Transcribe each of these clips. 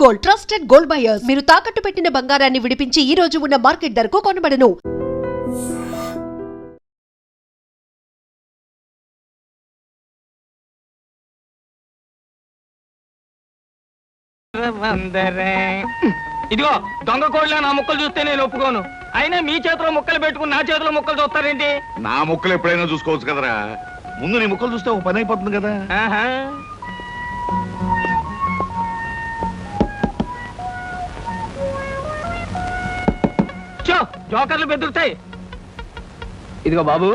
Gold, trusted gold buyers. మీరు తాకట్టు పెట్టిన బంగారాన్ని విడిపించి ఈ రోజు ఉన్న మార్కెట్ ధరకు కొనబడను. ఇదిగో దొంగ కోళ్ళ నా ముక్కలు చూస్తే నేను ఒప్పుకోను. అయినా మీ చేతిలో ముక్కలు పెట్టుకుని నా చేతిలో ముక్కలు చూస్తారేంటి? నా ముక్కలు ఎప్పుడైనా చూసుకోవచ్చు కదరా. ముందు నీ ముక్కలు చూస్తే ఒక పని అయిపోతుంది కదా. జోకర్లు బెదురుతాయి. ఇదిగో బాబు,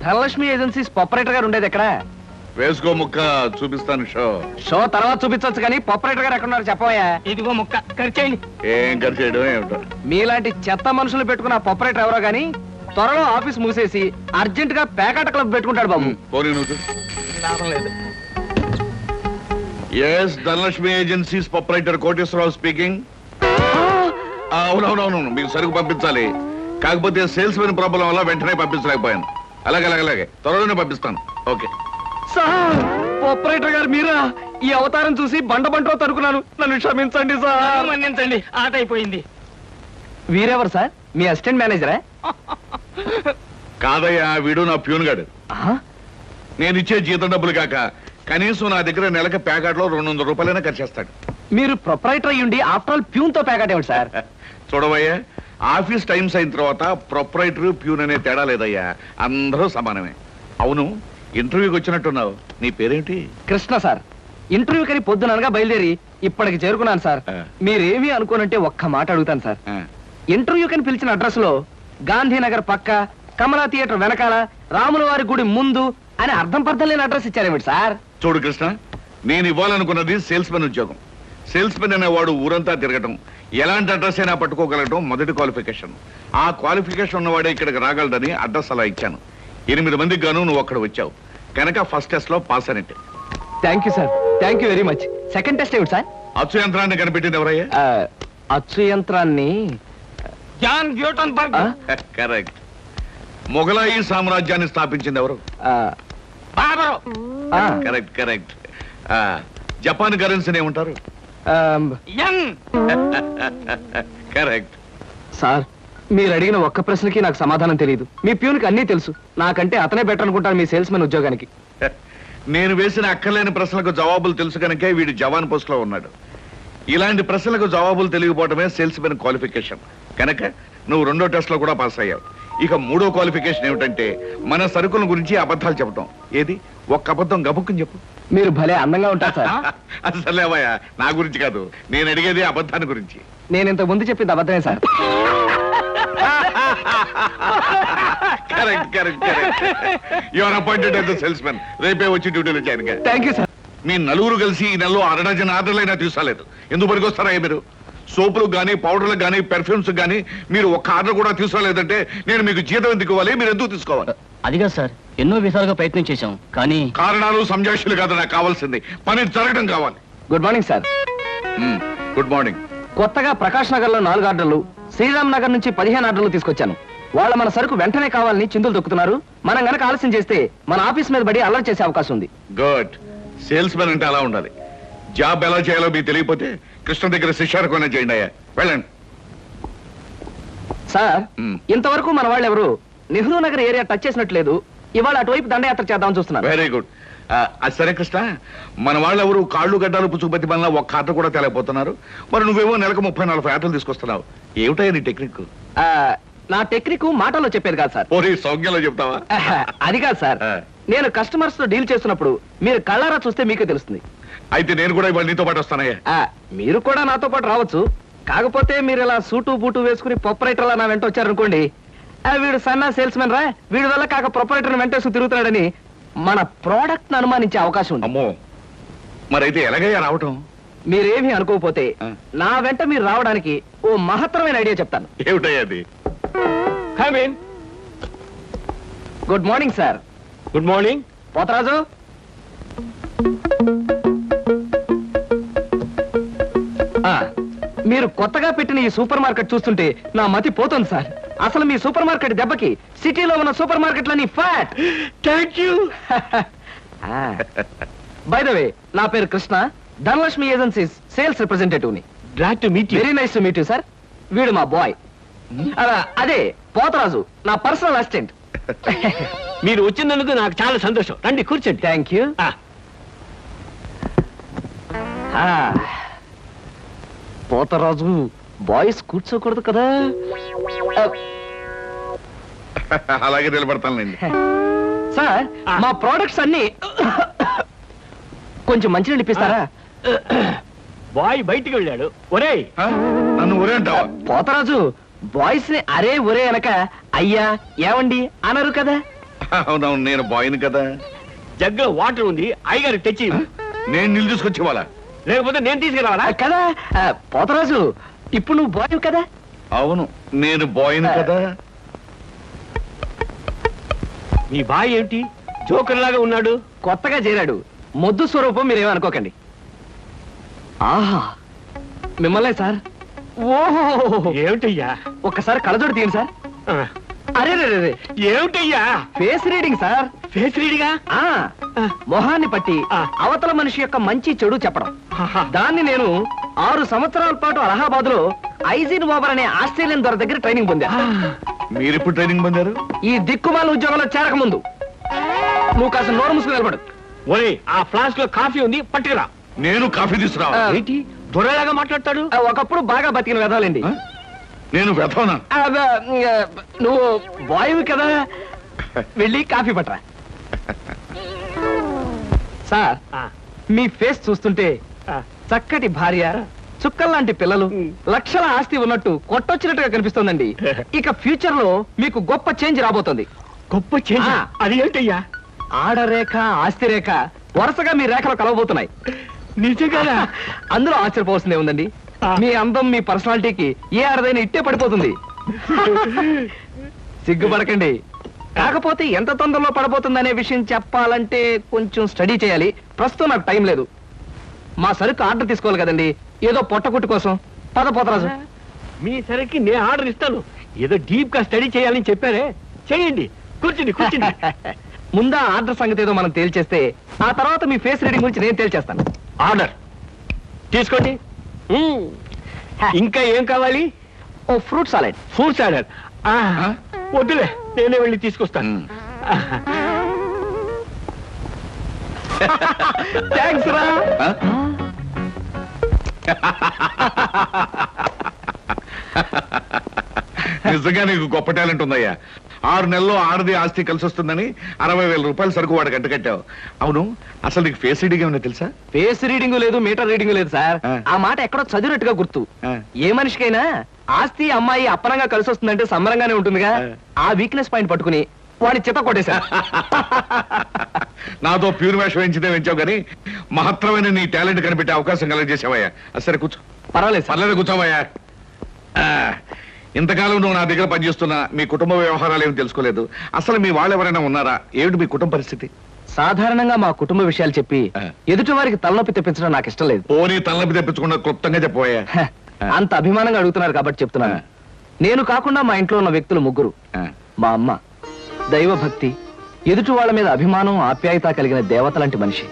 ధనలక్ష్మి ఏజెన్సీస్ ప్రొపరేటర్ గారు ఉండేది ఎక్కడ? వేసుకో ముక్క చూపిస్తాను. షో తర్వాత చూపించవచ్చు కానీ ప్రొపరేటర్ గారు ఎక్కడ ఉన్నారు చెప్పవయ్యా. ఇదిగో ముక్క ఖర్చేయండి. ఏం ఖర్చు చేయడం ఏమిటో. మీలాంటి చెత్త మనుషులు పెట్టుకున్న ప్రొపరేటర్ ఎవరో గానీ త్వరలో ఆఫీస్ మూసేసి అర్జెంట్ గా పేకాట క్లబ్ పెట్టుకుంటాడు బాబు. పోనీ నువ్వు. లాభం లేదు. Yes, Dhanalakshmi agencies proprietor Koteswararao speaking. అవునవునవును, మీకు సరుకు పంపించాలి. కాకపోతే సేల్స్ మెన్ ప్రాబ్లం వల్ల వెంటనే పంపించలేకపోయాను. అలాగే త్వరలోనే పంపిస్తాను. ఓకే సార్, ప్రొపరేటర్ గారు మీరా? ఈ అవతారం చూసి బండబంటో తరుకున్నాను, నన్ను క్షమించండి సార్. మన్నించండి, ఆట అయిపోయింది. వీరెవరు సార్? మీ అసిస్టెంట్ మేనేజరా? కాదయ్యా, వీడు నా ప్యూన్ గాడు. నేను ఇచ్చే జీతం డబ్బులు కాక కనీసం నా దగ్గర నెలకి ప్యాకెట్లో 200 రూపాయలైనా ఖర్చు చేస్తాడు. మీరు ప్రొపరేటర్ అయ్యుండి ఆఫ్టర్ ఆల్ ప్యూన్ తో ప్యాకెట్ ఏమిటి సార్? చూడవయ్యా, ఆఫీస్ టైమ్స్ అయిన తర్వాత ప్రొపరేటర్ ప్యూన్ అనే తేడా లేదయ్యా, అందరూ సమానమే. అవును, ఇంటర్వ్యూకి వచ్చినట్టున్నావు. నీ పేరేంటి? కృష్ణ సార్. ఇంటర్వ్యూ కని పొద్దుననగా బయలుదేరి ఇప్పటికి చేరుకున్నాను సార్. మీరేమీ అనుకోనంటే ఒక్క మాట అడుగుతాను సార్. ఇంటర్వ్యూ కని పిలిచిన అడ్రస్ లో గాంధీనగర్ పక్క, కమలా థియేటర్ వెనకాల, రాముల వారి గుడి ముందు అని అర్థం పర్థం లేని అడ్రస్ ఇచ్చారేమిటి సార్? చూడు కృష్ణ, నేను ఇవ్వాలనుకున్నది సేల్స్ మెన్ ఉద్యోగం. సేల్స్ మెన్ అనేవాడు ఊరంతా తిరగటం, ఎలాంటి అడ్రస్ అయినా పట్టుకోగలగటం మొదటి క్వాలిఫికేషన్. ఆ క్వాలిఫికేషన్ ఉన్నవాడే ఇక్కడికి రాగలడని అడ్రస్ అలా ఇచ్చాను. 8 మందికి గాను నువ్వు అక్కడ వచ్చావు కనుక ఫస్ట్ టెస్ట్ లో పాస్ అనేట్టు. Thank you sir, thank you very much. Second test ఏమిటి సార్? అచ్చు యంత్రాన్ని కనిపెట్టింది ఎవరయ్యా? అచ్చు యంత్రాన్ని జాన్ గ్యూటన్బర్గ్. కరెక్ట్. మొఘలాయి సామ్రాజ్యాన్ని స్థాపించింది ఎవరు? బాబరు. కరెక్ట్. జపాన్ కరెన్సీని ఏమంటారు? యం. కరెక్ట్. సార్, మీరు అడిగిన ఒక్క ప్రశ్నకి నాకు సమాధానం తెలియదు. మీ ప్యూన్కి అన్నీ తెలుసు. నాకంటే అతనే బెటర్ అనుకుంటాను మీ సేల్స్ మెన్ ఉద్యోగానికి. నేను వేసిన అక్కర్లేని ప్రశ్నలకు జవాబులు తెలుసు కనుకే వీడు జవాన్ పోస్ట్ లో ఉన్నాడు. ఇలాంటి ప్రశ్నలకు జవాబులు తెలియకపోవడమే సేల్స్ మెన్ క్వాలిఫికేషన్. కనుక నువ్వు 2వ టెస్ట్ లో కూడా పాస్ అయ్యావు. ఇక 3వ క్వాలిఫికేషన్ ఏమిటంటే మన సరుకుల గురించి అబద్ధాలు చెప్పడం. ఏది? ఒక్క అబద్ధం గబుక్కుని చెప్పు. మీరు భలే అందంగా ఉంటారు సార్. అసలేవయ్యా, నా గురించి కాదు, నేను అడిగేది అబద్ధాన్ని గురించి. నేను ఇంత ముందు చెప్పింది అబద్ధమే sir. Correct. You are appointed as the salesmen. రేపే వచ్చి డ్యూటీలో జాయిన్ గా. Thank you sir. మీ నలుగురు కలిసి ఈ నెలలో 6 డజన్ ఆర్డర్లైనా తీసుకోలేదు. ఎందుకు పనికొస్తారా మీరు? సోపులకు గానీ, పౌడర్లకు గానీ, పెర్ఫ్యూమ్స్ గానీ మీరు ఒక్క ఆర్డర్ కూడా తీసుకోలేదంటే నేను మీకు జీతం ఎందుకు ఇవ్వాలి? మీరు ఎందుకు తీసుకోవాలి? అదిగా సార్, ఎన్నో విధాలుగా ప్రయత్నం చేశాం కానీ కారణాలు సంజాషులు కాదు నాకు కావాల్సింది, పని జరగడం కావాలి. Good morning sir. Good morning. కొత్తగా ప్రకాష్ నగర్ లో 4 ఆర్డర్లు, శ్రీరామ్ నగర్ నుంచి 15 ఆర్డర్లు తీసుకొచ్చాను. వాళ్ళ మన సరుకు వెంటనే కావాలని చిందులు దొక్కుతున్నారు. మనం గనక ఆలస్యం చేస్తే మన ఆఫీస్ మీద పడి అల్లరి చేసే అవకాశం ఉంది. గుడ్. సేల్స్ మెన్ అంటే అలా ఉండాలి. జాబ్ ఎలా చేయాలో మీకు తెలియకపోతే కృష్ణ దగ్గర శిష్యారకమైనా చేయండి అయ్యా. వెళ్ళండి సార్. ఇంతవరకు మన వాళ్ళు ఎవరు నెహ్రూ నగర్ ఏరియా టచ్ చేసినట్లేదు. ఇవాళ అటువైపు దండయాత్ర చేద్దామని చూస్తున్నారు. Very good. అది సరే కృష్ణ, మన వాళ్ళు ఎవరు కాళ్ళు గడ్డాలు పుచ్చుకుపతి వల్ల ఒక్క ఆట కూడా తేలేకపోతున్నారు. మరి నువ్వేమో నెలకు 30-40 ఆటలు తీసుకొస్తున్నావు. ఏమిటయ్యా నీ టెక్నిక్? నా టెక్నిక్ మాటల్లో చెప్పేది కాదు సార్. పోనీ సౌజ్ఞలో చెప్తావా? అది కాదు సార్. నేను కస్టమర్స్ తో డీల్ చేస్తున్నప్పుడు మీరు కళ్ళారా చూస్తే మీకే తెలుస్తుంది. అయితే నేను కూడా ఇవాళ నీతో పాటు వస్తానయ్యా. మీరు కూడా నాతో పాటు రావచ్చు. కాకపోతే మీరు ఇలా సూటు బూటు వేసుకుని ప్రొపరేటర్ నా వెంట వచ్చారనుకోండి, వీడు సన్నా సేల్స్ మెన్ రా, వీడి వల్ల కాక ప్రొపరేటర్ వెంటేసుకు తిరుగుతున్నాడని మన ప్రోడక్ట్ ను అనుమానించే అవకాశం ఉంది. అమ్మో, మరైతే ఎలాగయ్యా రావటం? మీరేమీ అనుకోకపోతే నా వెంట మీరు రావడానికి ఓ మహత్తరమైన ఐడియా చెప్తాను. ఏమిటయ్యా అది? Good morning sir. Good morning. Potharaju, మీరు కొత్తగా పెట్టిన ఈ సూపర్ మార్కెట్ చూస్తుంటే నా మతి పోతుంది సార్. అసలు మీ సూపర్ మార్కెట్ దెబ్బకి సిటీలో ఉన్న సూపర్ మార్కెట్లన్నీ ఫ్యాట్. Thank you. By the way, నా పేరు Krishna, Dhanalakshmi agencies sales representative ని. Glad to meet you. Very nice to meet you sir. వీడు మా బాయ్. అదే పోతరాజు, నా పర్సనల్ అసిస్టెంట్. మీరు వచ్చినందుకు నాకు చాలా సంతోషం. రండి కూర్చోండి. Thank you. పోతరాజు, బాయ్స్ కూర్చోకూడదు కదా. అలాగే నిలబడతానులేండి. సార్ మా ప్రోడక్ట్స్ అన్ని కొంచెం మంచినీళ్ళు ఇప్పిస్తారా? బాయ్ బయటికి వెళ్ళాడు. ఒరేయ్, నన్ను ఊరే అంటావా? పోతరాజు, బాయ్స్ ని అరే ఒరే అనక అయ్యా ఏమండి అనరు కదా. అవునవును, నేను బాయ్ని కదా. జగ్గులో వాటర్ ఉంది, అయ్యగారికి తెచ్చి. నేను నీళ్ళు తీసుకొచ్చి వాళ్ళ లేకపోతే నేను తీసుకురావాలా? కదా పోతరాజు, ఇప్పుడు నువ్వు బాయ్ కదా. అవును, నేను బాయ్ని కదా. మీ బాయ్ ఏమిటి జోకర్ లాగా ఉన్నాడు? కొత్తగా చేరాడు, మొద్దు స్వరూపం, మీరేమనుకోకండి. ఆహా, మిమ్మల్నే సార్. ఓహో, ఏమిటయ్యా? ఒక్కసారి కళ్ళజోడు తీయండి సార్. ఆ, అరే రే, ఏమిటయ్యా? Face reading sir. ఫేస్ రీడిగా? ఆ మొహాన్ని పట్టి అవతల మనిషి యొక్క మంచి చెడు చెప్పడం. దాన్ని నేను 6 సంవత్సరాల పాటు అలహాబాద్ లో ఐజిన్ ఓవర్ అనే ఆస్ట్రేలియన్ దొర దగ్గర ట్రైనింగ్ పొందా. మీరెప్పుడు ట్రైనింగ్ పొందారు? ఈ దిక్కుమాల ఉద్యోగంలో చేరక ముందు. నువ్వు కాస్త నోరు మూసుకుని నిలబడు. ఒరే, ఆ ఫ్లాస్క్ లో కాఫీ ఉంది, పట్టుకురా. నేను కాఫీ తీసుకురా. ఏంటి దొరలాగా మాట్లాడతాడు? ఒకప్పుడు బాగా బతికిన వెదాలండి. నేను వెతవనా? నువ్వు బాయ్వి కదా, వెళ్ళి కాఫీ పట్టరా. సార్, మీ ఫేస్ చూస్తుంటే చక్కటి భార్య, చుక్కల్లాంటి పిల్లలు, లక్షల ఆస్తి ఉన్నట్టు కొట్టొచ్చినట్టుగా కనిపిస్తోందండి. ఇక ఫ్యూచర్ లో మీకు గొప్ప చేంజ్ రాబోతోంది. గొప్ప చేంజ్? అది ఏంటయ్యా? ఆడరేఖ, ఆస్తి రేఖ వరుసగా మీ రేఖలు కలవబోతున్నాయి. నిజంగా? అందులో ఆశ్చర్యపోవాల్సిందే ఉందండి. మీ అందం, మీ పర్సనాలిటీకి ఏ ఆడదైనా ఇట్టే పడిపోతుంది. సిగ్గుపడకండి. కాకపోతే ఎంత తొందరలో పడబోతుందనే విషయం చెప్పాలంటే కొంచెం స్టడీ చేయాలి. ప్రస్తుతం నాకు టైం లేదు. మా సరుకు ఆర్డర్ తీసుకోవాలి కదండి, ఏదో పొట్టకుట్టు కోసం. పద పోతరాజు. మీ సరికి నేను ఆర్డర్ ఇస్తాను. ఏదో డీప్ గా స్టడీ చేయాలని చెప్పారే, చేయండి. కూర్చుండి కూర్చుండి. ముందా ఆర్డర్ సంగతి ఏదో మనం తేల్చేస్తే ఆ తర్వాత మీ ఫేస్ రీడింగ్ గురించి నేను తేల్చేస్తాను. ఆర్డర్ తీసుకోండి. ఇంకా ఏం కావాలి? ఓ ఫ్రూట్ సాలెడ్. Fruit salad? వద్దులే, నేనే వెళ్ళి తీసుకొస్తాను. థ్యాంక్స్ రా. నిజంగా నీకు గొప్ప టాలెంట్ ఉందయ్యా. 6 నెలల్లో ఆడది ఆస్తి కలిసి వస్తుందని 60,000 రూపాయల సరుకు వాడు కట్టావు. అవును, అసలు నీకు ఫేస్ రీడింగ్ ఏమన్నా తెలుసా? ఫేస్ రీడింగ్ లేదు, మీటర్ రీడింగ్ లేదు సార్. ఆ మాట ఎక్కడో చదివినట్టుగా గుర్తు. ఏ మనిషికైనా ఆస్తి అమ్మాయి అప్పనంగా కలిసి వస్తుందంటే సంబరంగానే ఉంటుందిగా. ఆ వీక్నెస్ పాయింట్ పట్టుకుని వాడి చిత్త కొట్టేశా. నాతో ప్యూర్ వేషం వేయించితే వేయించావు కానీ మహత్తరమైన నీ టాలెంట్ కనిపెట్టే అవకాశం కలగజేసావయ్యా. సరే కూర్చో. పర్వాలేదు సార్. పర్లేదు, కూర్చోవయ్యా. ఇంతకాలం నువ్వు నా దగ్గర పనిచేస్తున్నా మీ కుటుంబ వ్యవహారాలు ఏమి తెలుసుకోలేదు. అసలు మీ వాళ్ళు ఎవరైనా ఉన్నారా? ఏమిటి మీ కుటుంబ పరిస్థితి? సాధారణంగా మా కుటుంబ విషయాలు చెప్పి ఎదుటి వారికి తలనొప్పి తెప్పించడం నాకు ఇష్టం లేదు. పోనీ తలనొప్పి తెప్పించకుండా క్లుప్తంగా చెప్పబోయా. అంత అభిమానంగా అడుగుతున్నారు కాబట్టి చెప్తున్నాను. నేను కాకుండా మా ఇంట్లో ఉన్న వ్యక్తులు 3. మా అమ్మ దైవభక్తి, ఎదుటి వాళ్ళ మీద అభిమానం, ఆప్యాయత కలిగిన దేవత లాంటి మనిషి.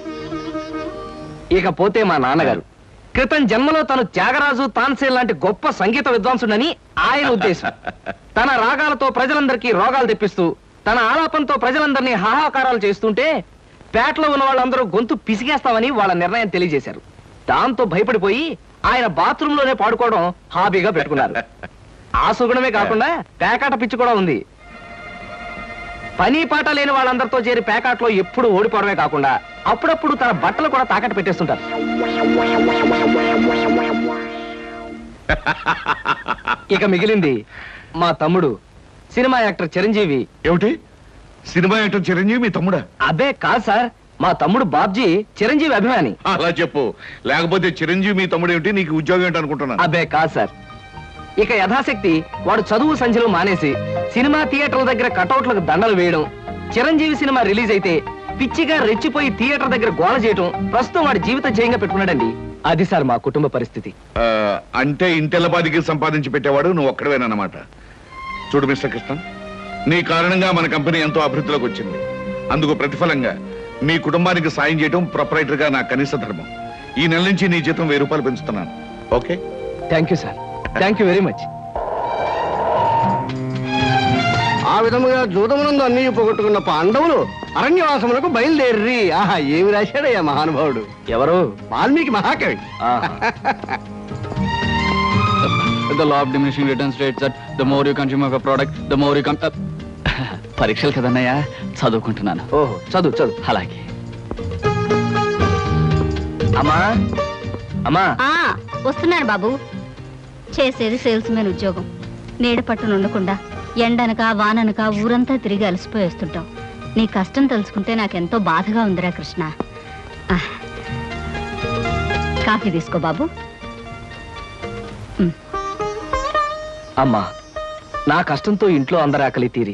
ఇకపోతే మా నాన్నగారు క్రితం జన్మలో తను త్యాగరాజు, తాన్సేన్ లాంటి గొప్ప సంగీత విద్వాంసుడని ఆయన ఉద్దేశం. తన రాగాలతో ప్రజలందరికీ రోగాలు తెప్పిస్తూ, తన ఆలాపంతో ప్రజలందరినీ హాహాకారాలు చేస్తుంటే పేటలో ఉన్న వాళ్ళందరూ గొంతు పిసిగేస్తామని వాళ్ళ నిర్ణయం తెలియజేశారు. దాంతో భయపడిపోయి ఆయన బాత్రూమ్ లోనే పాడుకోవడం హాబీగా పెట్టుకున్నారు. ఆ సుగుణమే కాకుండా పేకాట పిచ్చి కూడా ఉంది. పని పాట లేని వాళ్ళందరితో చేరి పేకాట్లో ఎప్పుడు ఓడిపోవడమే కాకుండా అప్పుడప్పుడు తన బట్టలు కూడా తాకట్టు పెట్టేస్తుంటారు. ఇక మిగిలింది మా తమ్ముడు సినిమా యాక్టర్ చిరంజీవి. ఏమిటి, సినిమా యాక్టర్ చిరంజీవి మీ తమ్ముడా? అబ్బే కాదు సార్, మా తమ్ముడు బాబ్జీ చిరంజీవి అభిమాని. అలా చెప్పు, లేకపోతే చిరంజీవి మీ తమ్ముడు ఏమిటి, నీకు ఉద్యోగం ఏంటి అనుకుంటున్నాను. అబ్బే కాదు సార్. ఇక యథాశక్తి వాడు చదువు సంధ్యలు మానేసి సినిమా థియేటర్ల దగ్గర కటౌట్లకు దండలు వేయడం, చిరంజీవి సినిమా రిలీజ్ అయితే పిచ్చిగా రెచ్చిపోయి థియేటర్ దగ్గర గోల చేయడం ప్రస్తుతం వాడి జీవిత జయంగా పెట్టుకున్నాడండి. అది సార్ మా కుటుంబ పరిస్థితి. అంటే ఇంటెల్లబాదికి సంపాదించి పెట్టేవాడు నువ్వు ఒక్కడవేనన్నమాట. చూడు మిస్టర్ కృష్ణ, నీ కారణంగా మన కంపెనీ ఎంతో అభివృద్ధిలోకి వచ్చింది. అందుకు ప్రతిఫలంగా మీ కుటుంబానికి సాయం చేయడం ప్రొపరైటర్ గా నా కనీస ధర్మం. ఈ నెల నుంచి నీ జీతం 1000 రూపాయలు పెంచుతున్నాను. Okay? Thank you sir, thank you very much. ఆ విధముగా జూదమునందు అన్ని పోగొట్టుకున్న పాండవులు అరణ్యవాసములకు బయలుదేరి. ఆహా, ఏమి రాశాడయ్యా మహానుభావుడు. ఎవరు? వాల్మీకి మహాకవి. The law of diminishing returns states that the more you consume of a product, the more you పరీక్షలు కదన్నయ్యా, చదువుకుంటున్నాను. ఓహో, చదువు చదువు. అలాగే. అమ్మా అమ్మా. వస్తున్నాను బాబు. చేసేది సేల్స్ మెన్ ఉద్యోగం. నీడ పట్టున ఉండకుండా ఎండనక వాననక ఊరంతా తిరిగి అలసిపోయేస్తుంటావు. నీ కష్టం తెలుసుకుంటే నాకెంతో బాధగా ఉందిరా కృష్ణ. కాఫీ తీసుకో బాబు. అమ్మా, నా కష్టంతో ఇంట్లో అందరి ఆకలి తీరి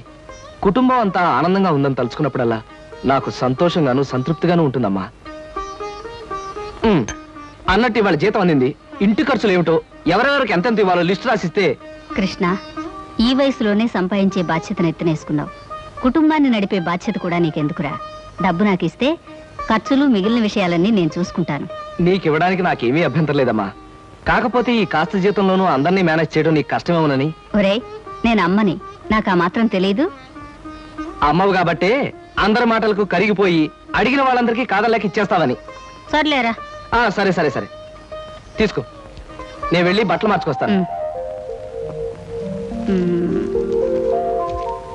కుటుంబం అంతా ఆనందంగా ఉందని తలుచుకున్నప్పుడల్లా నాకు సంతోషంగాను సంతృప్తిగాను ఉంటుందమ్మా. అన్నట్టు ఇవాళ జీతం అందింది. ఇంటి ఖర్చులు ఏమిటో, ఎవరెవరికి ఎంతెంత ఇవ్వాలో లిస్టు రాసిస్తే. కృష్ణ, ఈ వయసులోనే సంపాదించే బాధ్యతను ఎత్తినేసుకున్నావు. కుటుంబాన్ని నడిపే బాధ్యత కూడా నీకెందుకురా? డబ్బు నాకు ఇస్తే ఖర్చులు మిగిలిన విషయాలన్నీ నేను చూసుకుంటాను. నీకివ్వడానికి నాకేమీ అభ్యంతరం లేదమ్మా. కాకపోతే ఈ కాస్త జీతంలోనూ అందరినీ మేనేజ్ చేయడం నీకు కష్టమేమోనని. ఒరేయ్, నేను అమ్మని, నాకు ఆ మాత్రం తెలీదు. అమ్మవు కాబట్టే అందరి మాటలకు కరిగిపోయి అడిగిన వాళ్ళందరికీ కాదలేక ఇచ్చేస్తావని. సర్లేరా. సరే సరే సరే, తీసుకో. నేను వెళ్ళి బట్టలు మార్చుకొస్తాను.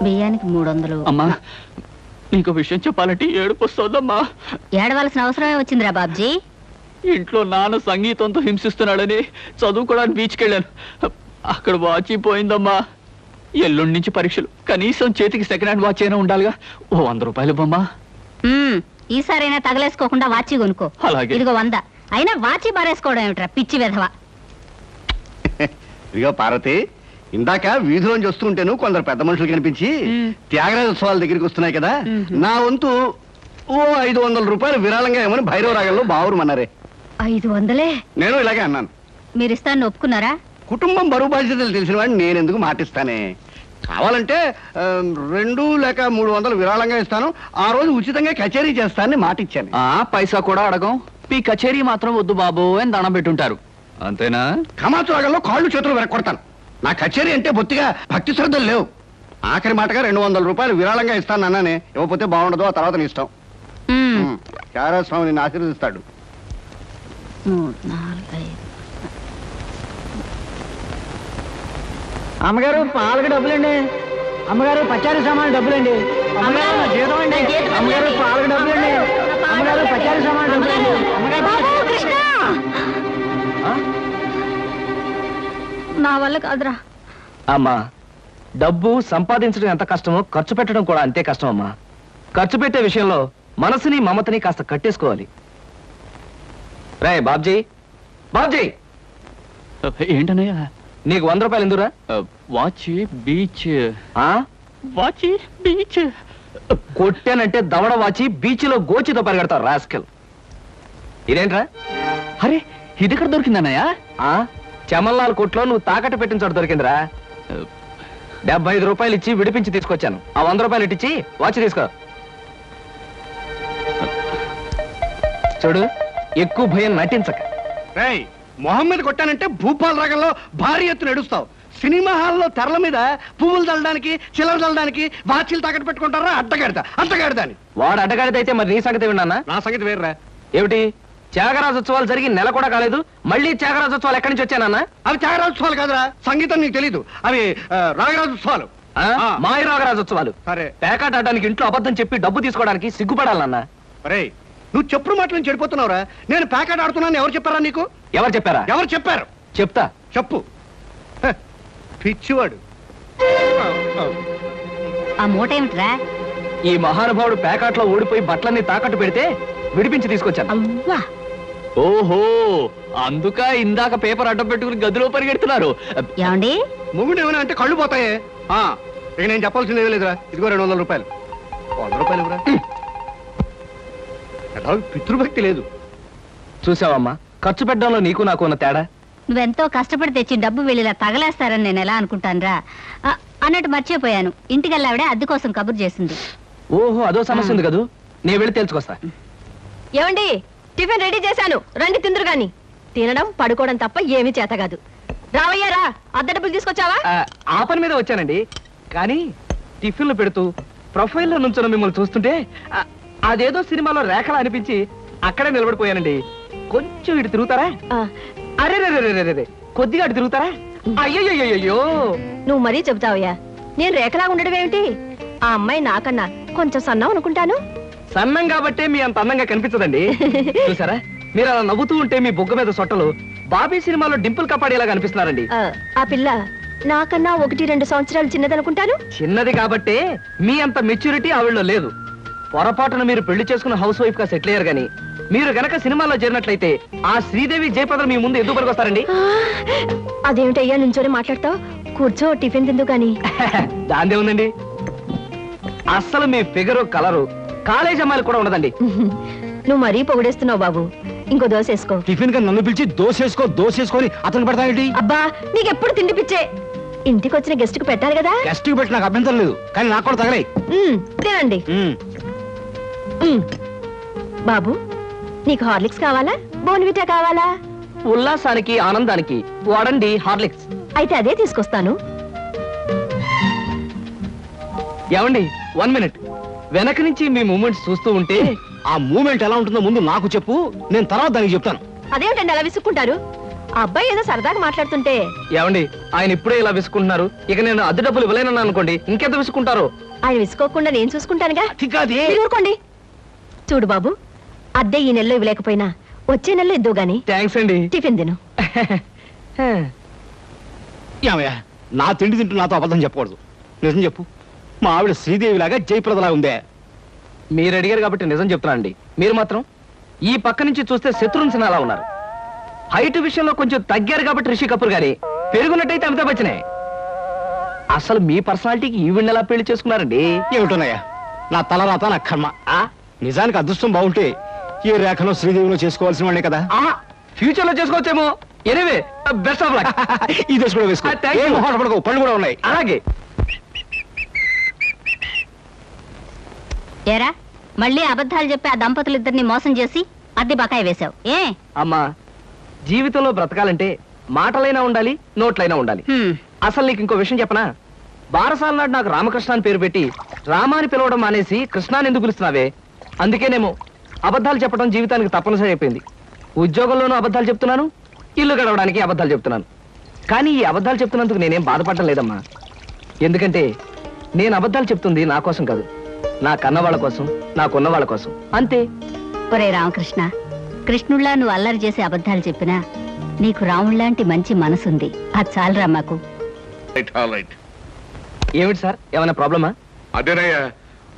బియ్యానికి 300. అమ్మా, నీకు విషయం చెప్పాలంటే ఏడుపు వస్తుందమ్మా. ఏడవలసిన అవసరమే వచ్చిందిరా బాబ్జీ. ఇంట్లో నాన్న సంగీతంతో హింసిస్తున్నాడని చదువుకోవడానికి బీచ్కి వెళ్ళాను. అక్కడ వాచ్ పోయిందమ్మా. ఎల్లుండి నుంచి పరీక్షలు. కనీసం చేతికి సెకండ్ హ్యాండ్ వాచ్ అయినా ఉండాలిగా. ఓ 100 రూపాయలు బొమ్మా. ఈసారైనా తగలేసుకోకుండా వాచి కొనుక్కో. అలాగే. ఇదిగో 100. అయినా వాచి బారేసుకోవడం ఏమిట్రా పిచ్చి వెధవ. ఇదిగో పార్వతి, ఇందాక వీధిలోంచి వస్తుంటేను కొందరు పెద్ద మనుషులు కనిపించి త్యాగరాజోత్సవాల దగ్గరికి వస్తున్నాయి కదా, నా వంతు ఓ 500 రూపాయలు విరాళంగా ఏమని భైరవ రాగంలో బావురమన్నారే. 500? నేను ఇలాగే అన్నాను. మీరిస్తాను ఒప్పుకున్నారా? కుటుంబం బరువు బాధ్యతలు తెలిసిన వాడిని నేనెందుకు మాటిస్తానే. కావాలంటే 2 లేక 300 విరాళంగా ఇస్తాను. ఆ రోజు ఉచితంగా కచేరీ చేస్తానని మాటిచ్చాను. పైసా కూడా అడగం. మీ కచేరీ మాత్రం వద్దు బాబు అని దండం పెట్టుంటారు, అంతేనా? కమాతు రాగంలో కాళ్ళు చేతులు వెరక్కొడతాను. నా కచేరీ అంటే బొత్తిగా భక్తి శ్రద్ధలు లేవు. ఆఖరి మాటగా 200 రూపాయలు విరాళంగా ఇస్తాను అన్నానే. ఇవ్వకపోతే బాగుండదు, ఆ తర్వాత నీ ఇష్టం. చారాస్వామి నిన్ను ఆశీర్వదిస్తాడు. 3, 4, 5. అమ్మగారు పాలకు డబ్బులండి. అమ్మగారు పచారీ సామాన్ డబ్బులండి. అమ్మగారు నా జీతం అండి. అమ్మగారు పాలకు డబ్బులండి. అమ్మగారు పచారీ సామాన్ డబ్బులండి. నా వల్ల కాదురా. అమ్మా, డబ్బు సంపాదించడం ఎంత కష్టమో ఖర్చు పెట్టడం కూడా అంతే కష్టం అమ్మా. ఖర్చు పెట్టే విషయంలో మనసుని మమతని కాస్త కట్టేసుకోవాలి. రే బాబ్జీ, బాబ్జీ, ఏంటన్నయ్యా? నీకు 100 రూపాయలు ఎందురా? Watch beach. వాచి బీచ్ కొట్టానంటే దవడ వాచి బీచ్లో గోచితో పరిగెడతారు రాస్కెల్. ఇదేంట్రా? అరే, ఇది ఎక్కడ దొరికిందన్నయ్యా? చమల్లాల్ కొట్లో నువ్వు తాకట్టు పెట్టిన చోట దొరికిందిరా. 75 రూపాయలు ఇచ్చి విడిపించి తీసుకొచ్చాను. ఆ 100 రూపాయలు ఇచ్చి వాచ్ తీసుకో. చూడు, ఎక్కువ భయం నటించక. రేయ్, మొహమ్మద్ కొట్టానంటే భూపాల్ రాగంలో భారీ ఎత్తున ఎడుస్తావు. సినిమా హాల్లో తెరల మీద పువ్వులు చల్లడానికి, చిల్లర చల్లడానికి వాచీలు తాకట్టు పెట్టుకుంటారా? అడ్డగాడిదా అని. వాడు అడ్డగాడిదైతే మరి నీ సంగతి విన్నానా? నా సంగతి వేర్రా. ఏమిటి, త్యాగరాజోత్సవాలు జరిగి నెల కూడా కాలేదు, మళ్ళీ త్యాగరాజోత్సవాలు ఎక్కడి నుంచి వచ్చానన్నా? అవి త్యాగరాజోత్సవాలు కాదురా, సంగీతం నీకు తెలీదు. అవి రాగరాజోత్సవాలు. మాయ రాగరాజోత్సవాలు. సరే, పేకాట ఆడడానికి ఇంట్లో అబద్ధం చెప్పి డబ్బు తీసుకోవడానికి సిగ్గుపడాలన్నా? రేయ్, నువ్వు చెప్పుడు మాటలు చెడిపోతున్నావురా. నేను ప్యాకెట్ ఆడుతున్నాను ఎవరు చెప్పారా నీకు? ఎవరు చెప్పారా? ఎవరు చెప్పారు? చెప్తా, చెప్పు. పిచ్చివాడు. ఆ మూట ఏమిట్రా? ఈ మహానుభావుడు ప్యాకాట్లో ఓడిపోయి బట్టలన్నీ తాకట్టు పెడితే విడిపించి తీసుకొచ్చాను. అవ్వా, ఓహో, అందుక ఇందాక పేపర్ అడ్డం పెట్టుకుని గదిలో పరిగెడుతున్నారు. ఏమండి? మొగుడు ఏమైనా అంటే కళ్ళు పోతాయే. ఇక నేను చెప్పాల్సింది ఏమీ లేదురా. ఇదిగో 200 రూపాయలు. 100 రూపాయలు ఇవ్వరా. పితృభక్తి లేదు. చూసావమ్మా, ఖర్చు పెట్టడంలో నీకు నాకు ఉన్న తేడా. నువ్వెంతో కష్టపడి తెచ్చి డబ్బు వెళ్ళిలా తగలేస్తారని నేను ఎలా అనుకుంటానురా. అన్నట్టు మర్చిపోయాను, ఇంటికెళ్ళావిడే అద్దె కోసం కబురు చేసింది. ఓహో, అదో సమస్య ఉంది కదూ. నేను వెళ్ళి తెలుసుకొస్తా. ఏమండి, టిఫిన్ రెడీ చేశాను, రండి తిందురు గాని. తినడం పడుకోవడం తప్ప ఏమీ చేత కాదు. రావయ్యారా అద్దె డబ్బులు తీసుకొచ్చావా? ఆ పని మీద వచ్చానండి. కానీ టిఫిన్లు పెడుతూ ప్రొఫైల్లో నుంచున్న మిమ్మల్ని చూస్తుంటే అదేదో సినిమాలో రేఖలా అనిపించి అక్కడే నిలబడిపోయానండి. కొంచెం ఇటు తిరుగుతారా? అరే రే కొద్దిగా అటు తిరుగుతారా? అయ్యో నువ్వు మరీ చెబుతావయ్యా. నేను రేఖలా ఉండడం ఏమిటి? ఆ అమ్మాయి నాకన్నా కొంచెం సన్నం అనుకుంటాను. సన్నం కాబట్టే మీ అంత అందంగా కనిపించదండి. చూసారా, మీరు అలా నవ్వుతూ ఉంటే మీ బొగ్గ మీద సొట్టలు బాబీ సినిమాలో డింపుల్ కపాడేలా కనిపిస్తున్నారండి. ఆ పిల్ల నాకన్నా 1-2 సంవత్సరాలు చిన్నదనుకుంటాను. చిన్నది కాబట్టే మీ అంత మెచ్యూరిటీ ఆవిడలో లేదు. పొరపాటున మీరు పెళ్లి చేసుకున్న హౌస్ వైఫ్ గా సెటిల్ అయ్యారు గానీ మీరు గనక సినిమాలో చేరినట్లయితే ఆ శ్రీదేవి జయప్రద మీ ముందు ఎందుకు పనికొస్తారండి? అదేమిటయ్యా నుంచోనే మాట్లాడతావు? కూర్చో, టిఫిన్ తిందు గాని. దాందే ఉందండి. అస్సలు మీ ఫిగరు కలరు కాలేజ్ అమ్మాయిలు కూడా ఉండదండి. నువ్వు మరీ పొగిడేస్తున్నావు బాబు. ఇంకో దోశ వేసుకో. టిఫిన్ గా నన్ను పిలిచి దోసేసుకొని అతను పెడతానండి. అబ్బా నీకెప్పుడు తిండి పిచ్చే. ఇంటికి వచ్చిన గెస్ట్ కు పెట్టాలి కదా. గెస్ట్ కి పెట్టి నాకు అభ్యంతరం లేదు, కానీ నాకు కూడా తగలే. తినండి. బాబు నీకు హార్లిక్స్ కావాలా, బోన్విటా కావాలా? ఉల్లాసానికి ఆనందానికి వాడండి హార్లిక్స్. అయితే అదే తీసుకొస్తాను. ఏమండి 1 మినిట్. వెనక నుంచి మీ మూమెంట్స్ చూస్తూ ఉంటే ఆ మూమెంట్ ఎలా ఉంటుందో ముందు నాకు చెప్పు, నేను తర్వాత దానికి చెప్తాను. అదేమిటండి అలా విసుక్కుంటారు? ఆ అబ్బాయి ఏదో సరదాగా మాట్లాడుతుంటే. ఏమండి ఆయన ఇప్పుడే ఇలా విసుకుంటున్నారు, ఇక నేను అద్దె డబ్బులు ఇవ్వలేనన్నా అనుకోండి ఇంకెంత విసుకుంటారో. ఆయన విసుకోకుండా నేను చూసుకుంటానుగా. మీరు ఊరుకోండి. చూడు బాబు, అద్దె ఈ నెలలో ఇవ్వలేకపోయినా వచ్చే నెలలో ఇద్దు గాని. థ్యాంక్స్ అండి. టిఫిన్ తిను. ఏమయ్యా, నా తిండి తింటూ నాతో అబద్ధం చెప్పకూడదు. నిజం చెప్పు, మా ఆవిడ శ్రీదేవిలాగా జయప్రదలా ఉందే? మీరు అడిగారు కాబట్టి నిజం చెప్తున్నానండి. మీరు మాత్రం ఈ పక్క నుంచి చూస్తే శత్రుఘ్న సిన్హా ఉన్నారు. హైట్ విషయంలో కొంచెం తగ్గారు కాబట్టి రిషి కపూర్ గారి, పెరుగున్నట్టయితే అమితాబ్ బచ్చనే. అసలు మీ పర్సనాలిటీకి ఈవిడ ఎలా పెళ్లి చేసుకున్నారండి? ఏమిటోనయ్యా, నా తలరాత నా కర్మ. నిజానికి అదృష్టం బాగుంటే ఈ రేఖలో శ్రీదేవిలో చేసుకోవాల్సిన వాళ్ళే కదా. ఫ్యూచర్ లో చేసుకోవచ్చేమో. Anyway best of luck. ఈ దశ కూడా వేసుకో. ఏం మొహాట పడకు, పళ్ళు కూడా ఉన్నాయి. అలాగే. ఏరా మళ్ళీ అబద్ధాలు చెప్పి ఆ దంపతులిద్దరిని మోసం చేసి అద్దె బకాయి వేశావు ఏ? అమ్మా, జీవితంలో బ్రతకాలంటే మాటలైనా ఉండాలి, నోట్లైనా ఉండాలి. అసలు నీకు ఇంకో విషయం చెప్పనా? బారసాల నాడు నాకు రామకృష్ణ అని పేరు పెట్టి రామాని పిలవడం మానేసి కృష్ణాని ఎందుకు పిలుస్తున్నావే? అందుకేనేమో అబద్ధాలు చెప్పడం జీవితానికి తప్పనిసరి అయిపోయింది. ఉద్యోగంలోనూ అబద్ధాలు చెప్తున్నాను, ఇల్లు గడవడానికి అబద్ధాలు చెప్తున్నాను. కానీ ఈ అబద్ధాలు చెప్తున్నందుకు నేనేం బాధపడటం లేదమ్మా. ఎందుకంటే నేను అబద్ధాలు చెప్తుంది నా కోసం కాదు, నా కన్న వాళ్ళ కోసం, నాకున్న వాళ్ళ కోసం, అంతే. ఒరే రామకృష్ణ, కృష్ణుళ్ళ నువ్వు అల్లరి చేసి అబద్ధాలు చెప్పినా నీకు రాముళ్లాంటి మంచి మనసుంది. అది చాలరా మాకు. ఏమిటి సార్, ఏమైనా ప్రాబ్లమా? అదేనయ్యా,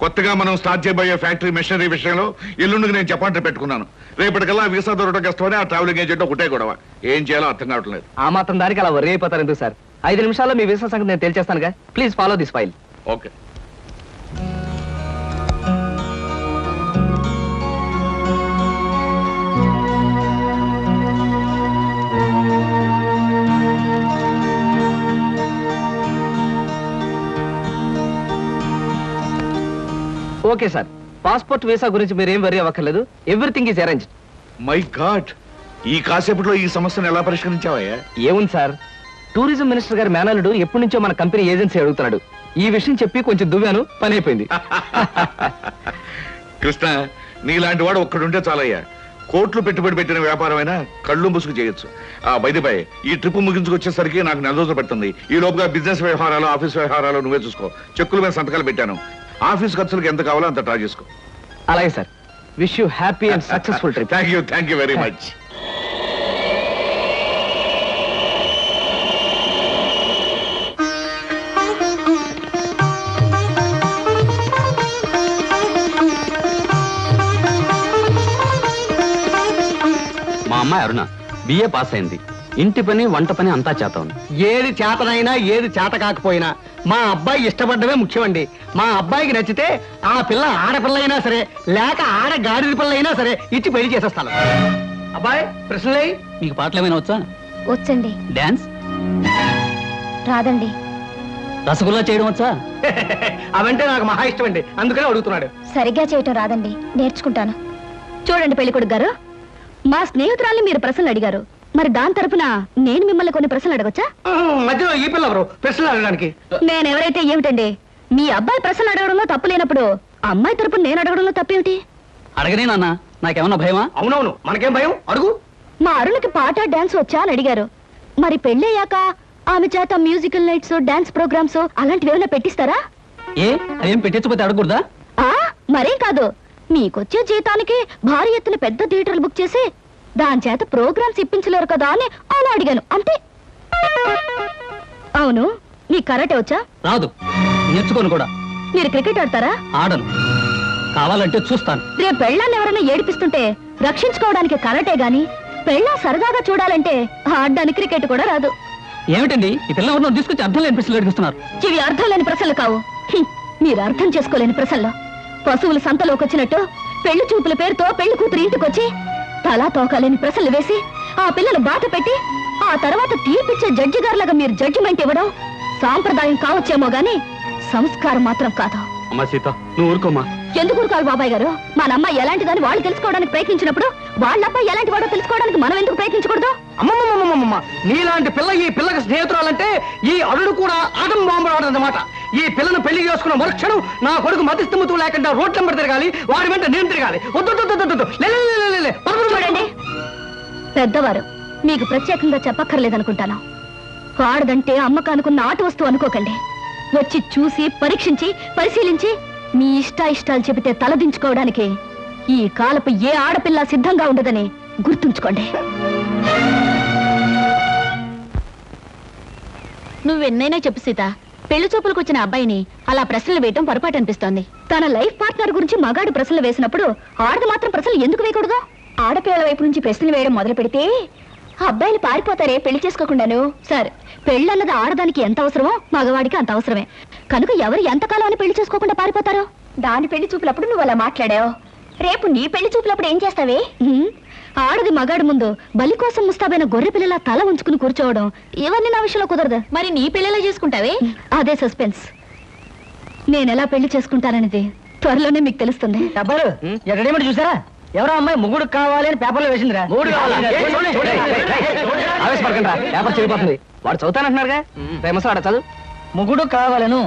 కొత్తగా మనం స్టార్ట్ చేయబోయే ఫ్యాక్టరీ మెషినరీ విషయంలో ఎల్లుండికి నేను చెప్పంటే పెట్టుకున్నాను. రేపటికల్లా వీసా దొరకడం కష్టమని ఆ ట్రావెలింగ్ ఏజెంట్ ఒకటే గొడవ. ఏం చేయాలో అర్థం కావట్లేదు. ఆ మాత్రం దానికి అలా వర్రీ అయిపోతారు ఎందుకు సార్? 5 నిమిషాల్లో మీ వీసా సంగతి నేను తేల్చేస్తానుగా. Please follow this file. Okay. Okay sir, passport visa గురించి మీరేం వరీ అవ్వక్కర్లేదు. Everything is arranged. My god, ఈ కాసేపట్లో ఈ సమస్యను ఎలా పరిష్కరించావయ్యా? ఏముంది సార్, టూరిజం మినిస్టర్ గారి మేనల్లుడు ఎప్పటి నుంచో మన కంపెనీ ఏజెన్సీ అడుగుతున్నాడు. ఈ విషయం చెప్పి కొంచెం దువ్వాను, పని అయిపోయింది. కృష్ణ, నీలాంటి వాడు ఒక్కడుంటే చాలయ్యా. కోట్లు పెట్టుబడి పెట్టిన వ్యాపారమైనా కళ్ళు ముసుగు చేయొచ్చు. బై ఈ ట్రిప్ ముగించుకొచ్చేసరికి నాకు 4 రోజులు పడుతుంది. ఈ లోపుగా బిజినెస్ వ్యవహారాలు, ఆఫీస్ వ్యవహారాలు నువ్వే చూసుకో. చెక్కుల మీద సంతకాలు పెట్టాను. ఆఫీస్ ఖర్చులకు ఎంత కావాలో అంత డ్రా చేసుకో. అలాగే sir. Wish you happy and successful trip. Thank you very much. మా అమ్మాయి అరుణ బిఏ పాస్ అయింది. ఇంటి పని, వంట పని అంతా చేత ఉంది. ఏది చేతనైనా ఏది చేత కాకపోయినా మా అబ్బాయి ఇష్టపడ్డమే ముఖ్యమండి. మా అబ్బాయికి నచ్చితే ఆ పిల్ల ఆడపిల్ల అయినా సరే, లేక ఆడ గాడిద పిల్ల అయినా సరే ఇచ్చి పెళ్లి చేసేస్తాను. అబ్బాయి ప్రశ్నలే. మీకు పాటలు ఏమైనా వచ్చా? వచ్చండి. డాన్స్ రాదండి. రసగుల్లా చేయడం వచ్చా? అవంటే నాకు మహా ఇష్టం అండి, అందుకనే అడుగుతున్నాడు. సరిగ్గా చేయటం రాదండి, నేర్చుకుంటాను. చూడండి పెళ్లికొడుకు గారు, మా స్నేహితురాల్ని మీరు ప్రశ్నలు అడిగారు. మరి దాని తరపున నేను మిమ్మల్ని కొన్ని ప్రశ్నలు అడగొచ్చా? మధ్యలో ఈ పిల్ల ఎవరు ప్రశ్నలు అడగడానికి? నేనెవరైతే ఏమిటండి, మీ అబ్బాయి ప్రశ్నలు అడగడంలో తప్పు లేనప్పుడు అమ్మాయి తరపున నేను అడగడంలో తప్పేమిటి? అడగనే నాన్న, నాకేమన్నా భయమా? అవునవును, మనకేం భయం, అడుగు. మా అరుణకి పాట డాన్స్ వచ్చా అని అడిగారు. మరి పెళ్ళయ్యాక ఆమె చేత మ్యూజికల్ నైట్స్, డాన్స్ ప్రోగ్రామ్స్ అలాంటివి ఏమైనా పెట్టిస్తారా? ఏ అదేం పెట్టించకపోతే అడగకూడదా? మరేం కాదు, మీకొచ్చే జీతానికి భారీ ఎత్తున పెద్ద థియేటర్లు బుక్ చేసి దాని చేత ప్రోగ్రామ్స్ ఇప్పించలేరు కదా అని అలా అడిగాను, అంతే. అవును, మీ కరాటే వచ్చా? రాదు, నేర్చుకోను కూడా. మీరు క్రికెట్ ఆడతారా? ఆడను, కావాలంటే చూస్తాను. రేపు పెళ్ళాన్ని ఎవరైనా ఏడిపిస్తుంటే రక్షించుకోవడానికి కరాటే గాని, పెళ్ళా సరదాగా చూడాలంటే ఆడడానికి క్రికెట్ కూడా రాదు. ఏమిటండి ఈ పిల్ల ఎవరినో తీసుకొచ్చి అర్థం లేని ప్రశ్నలు అడిగిస్తున్నారు? ఇవి అర్థం లేని ప్రశ్నలు కావు, మీరు అర్థం చేసుకోలేని ప్రశ్నలు. పశువులు సంతలోకి వచ్చినట్టు పెళ్లి చూపుల పేరుతో పెళ్లి కూతురు ఇంటికొచ్చి తలా తోకాలేని ప్రశ్నలు వేసి ఆ పిల్లలు బాట పెట్టి ఆ తర్వాత తీర్పిచ్చే జడ్జి గారులాగా మీరు జడ్జిమెంట్ ఇవ్వడం సాంప్రదాయం కావచ్చేమో గాని సంస్కారం మాత్రం కాదు. అమ్మా సీత, నువ్వు ఊరుకోమ్మా. ఎందుకు ఊరుకోవాలి బాబాయ్ గారు? మన అమ్మాయి ఎలాంటిదని వాళ్ళు తెలుసుకోవడానికి ప్రయత్నించినప్పుడు వాళ్ళ అబ్బాయి ఎలాంటి వాడో తెలుసుకోవడానికి మనం ఎందుకు ప్రయత్నించకూడదు? అమ్మమ్మమ్మమ్మమ్మ, నీలాంటి పిల్ల ఈ పిల్లకి స్నేహితురాలంటే ఈ అల్లుడు కూడా ఆటం బాంబు ఆడదన్నమాట. ఈ పిల్లను పెళ్లి చేసుకున్న మరుక్షణం నా కొడుకు మతిస్థిమతు లేకుండా రోడ్ల వెంబడి తిరగాలి, వాడి వెంట నేను తిరగాలి. చూడండి, పెద్దవారు మీకు ప్రత్యేకంగా చెప్పక్కర్లేదనుకుంటాను. ఆడదంటే అమ్మకానుకున్న ఆట వస్తువు అనుకోకండి. వచ్చి చూసి పరీక్షించి పరిశీలించి మీ ఇష్టాయిష్టాలు చెబితే తలదించుకోవడానికి ఈ కాలపు ఏ ఆడపిల్ల సిద్ధంగా ఉండదని గుర్తుంచుకోండి. నువ్వెన్నైనా చెప్పు సీత, పెళ్లి చూపులకు వచ్చిన అబ్బాయిని అలా ప్రశ్నలు వేయటం పొరపాటు అనిపిస్తోంది. తన లైఫ్ పార్ట్నర్ గురించి మగాడు ప్రశ్నలు వేసినప్పుడు ఆడది మాత్రం ప్రశ్నలు ఎందుకు వేయకూడదు? ఆడపిల్లల వైపు నుంచి ప్రశ్నలు వేయడం మొదలు పెడితే అబ్బాయిలు పారిపోతారే పెళ్లి చేసుకోకుండాను. సరే, పెళ్ళన్నది ఆడదానికి ఎంత అవసరమో మగవాడికి అంత అవసరమే. కనుక ఎవరు ఎంతకాలం అని పెళ్లి చేసుకోకుండా పారిపోతారో? దాని పెళ్లి చూపులప్పుడు నువ్వు అలా మాట్లాడావు, రేపు నీ పెళ్లి చూపులప్పుడు ఏం చేస్తావే? ఆడది మగాడు ముందు బలి కోసం ముస్తాబైన గొర్రె పిల్లల తల ఉంచుకుని కూర్చోవడం ఇవన్నీ నా విషయంలో కుదరదు. మరి నీ పెళ్లిలా చేసుకుంటావే? అదే సస్పెన్స్. నేనెలా పెళ్లి చేసుకుంటాననేది త్వరలోనే మీకు తెలుస్తుంది. డబ్బాలు ఎక్కడేమిటి చూసారా? ఎవరో అమ్మాయి ముగ్గుడు కావాలి అని పేపర్లో వేసిందిరా. ఆవేశపడకండి, పేపర్ చెడిపోతుంది. వాడు చదువుతానంటున్నారుగా, ఫేమస్ ఆడ చదువు. ముగ్గుడు కావాలను,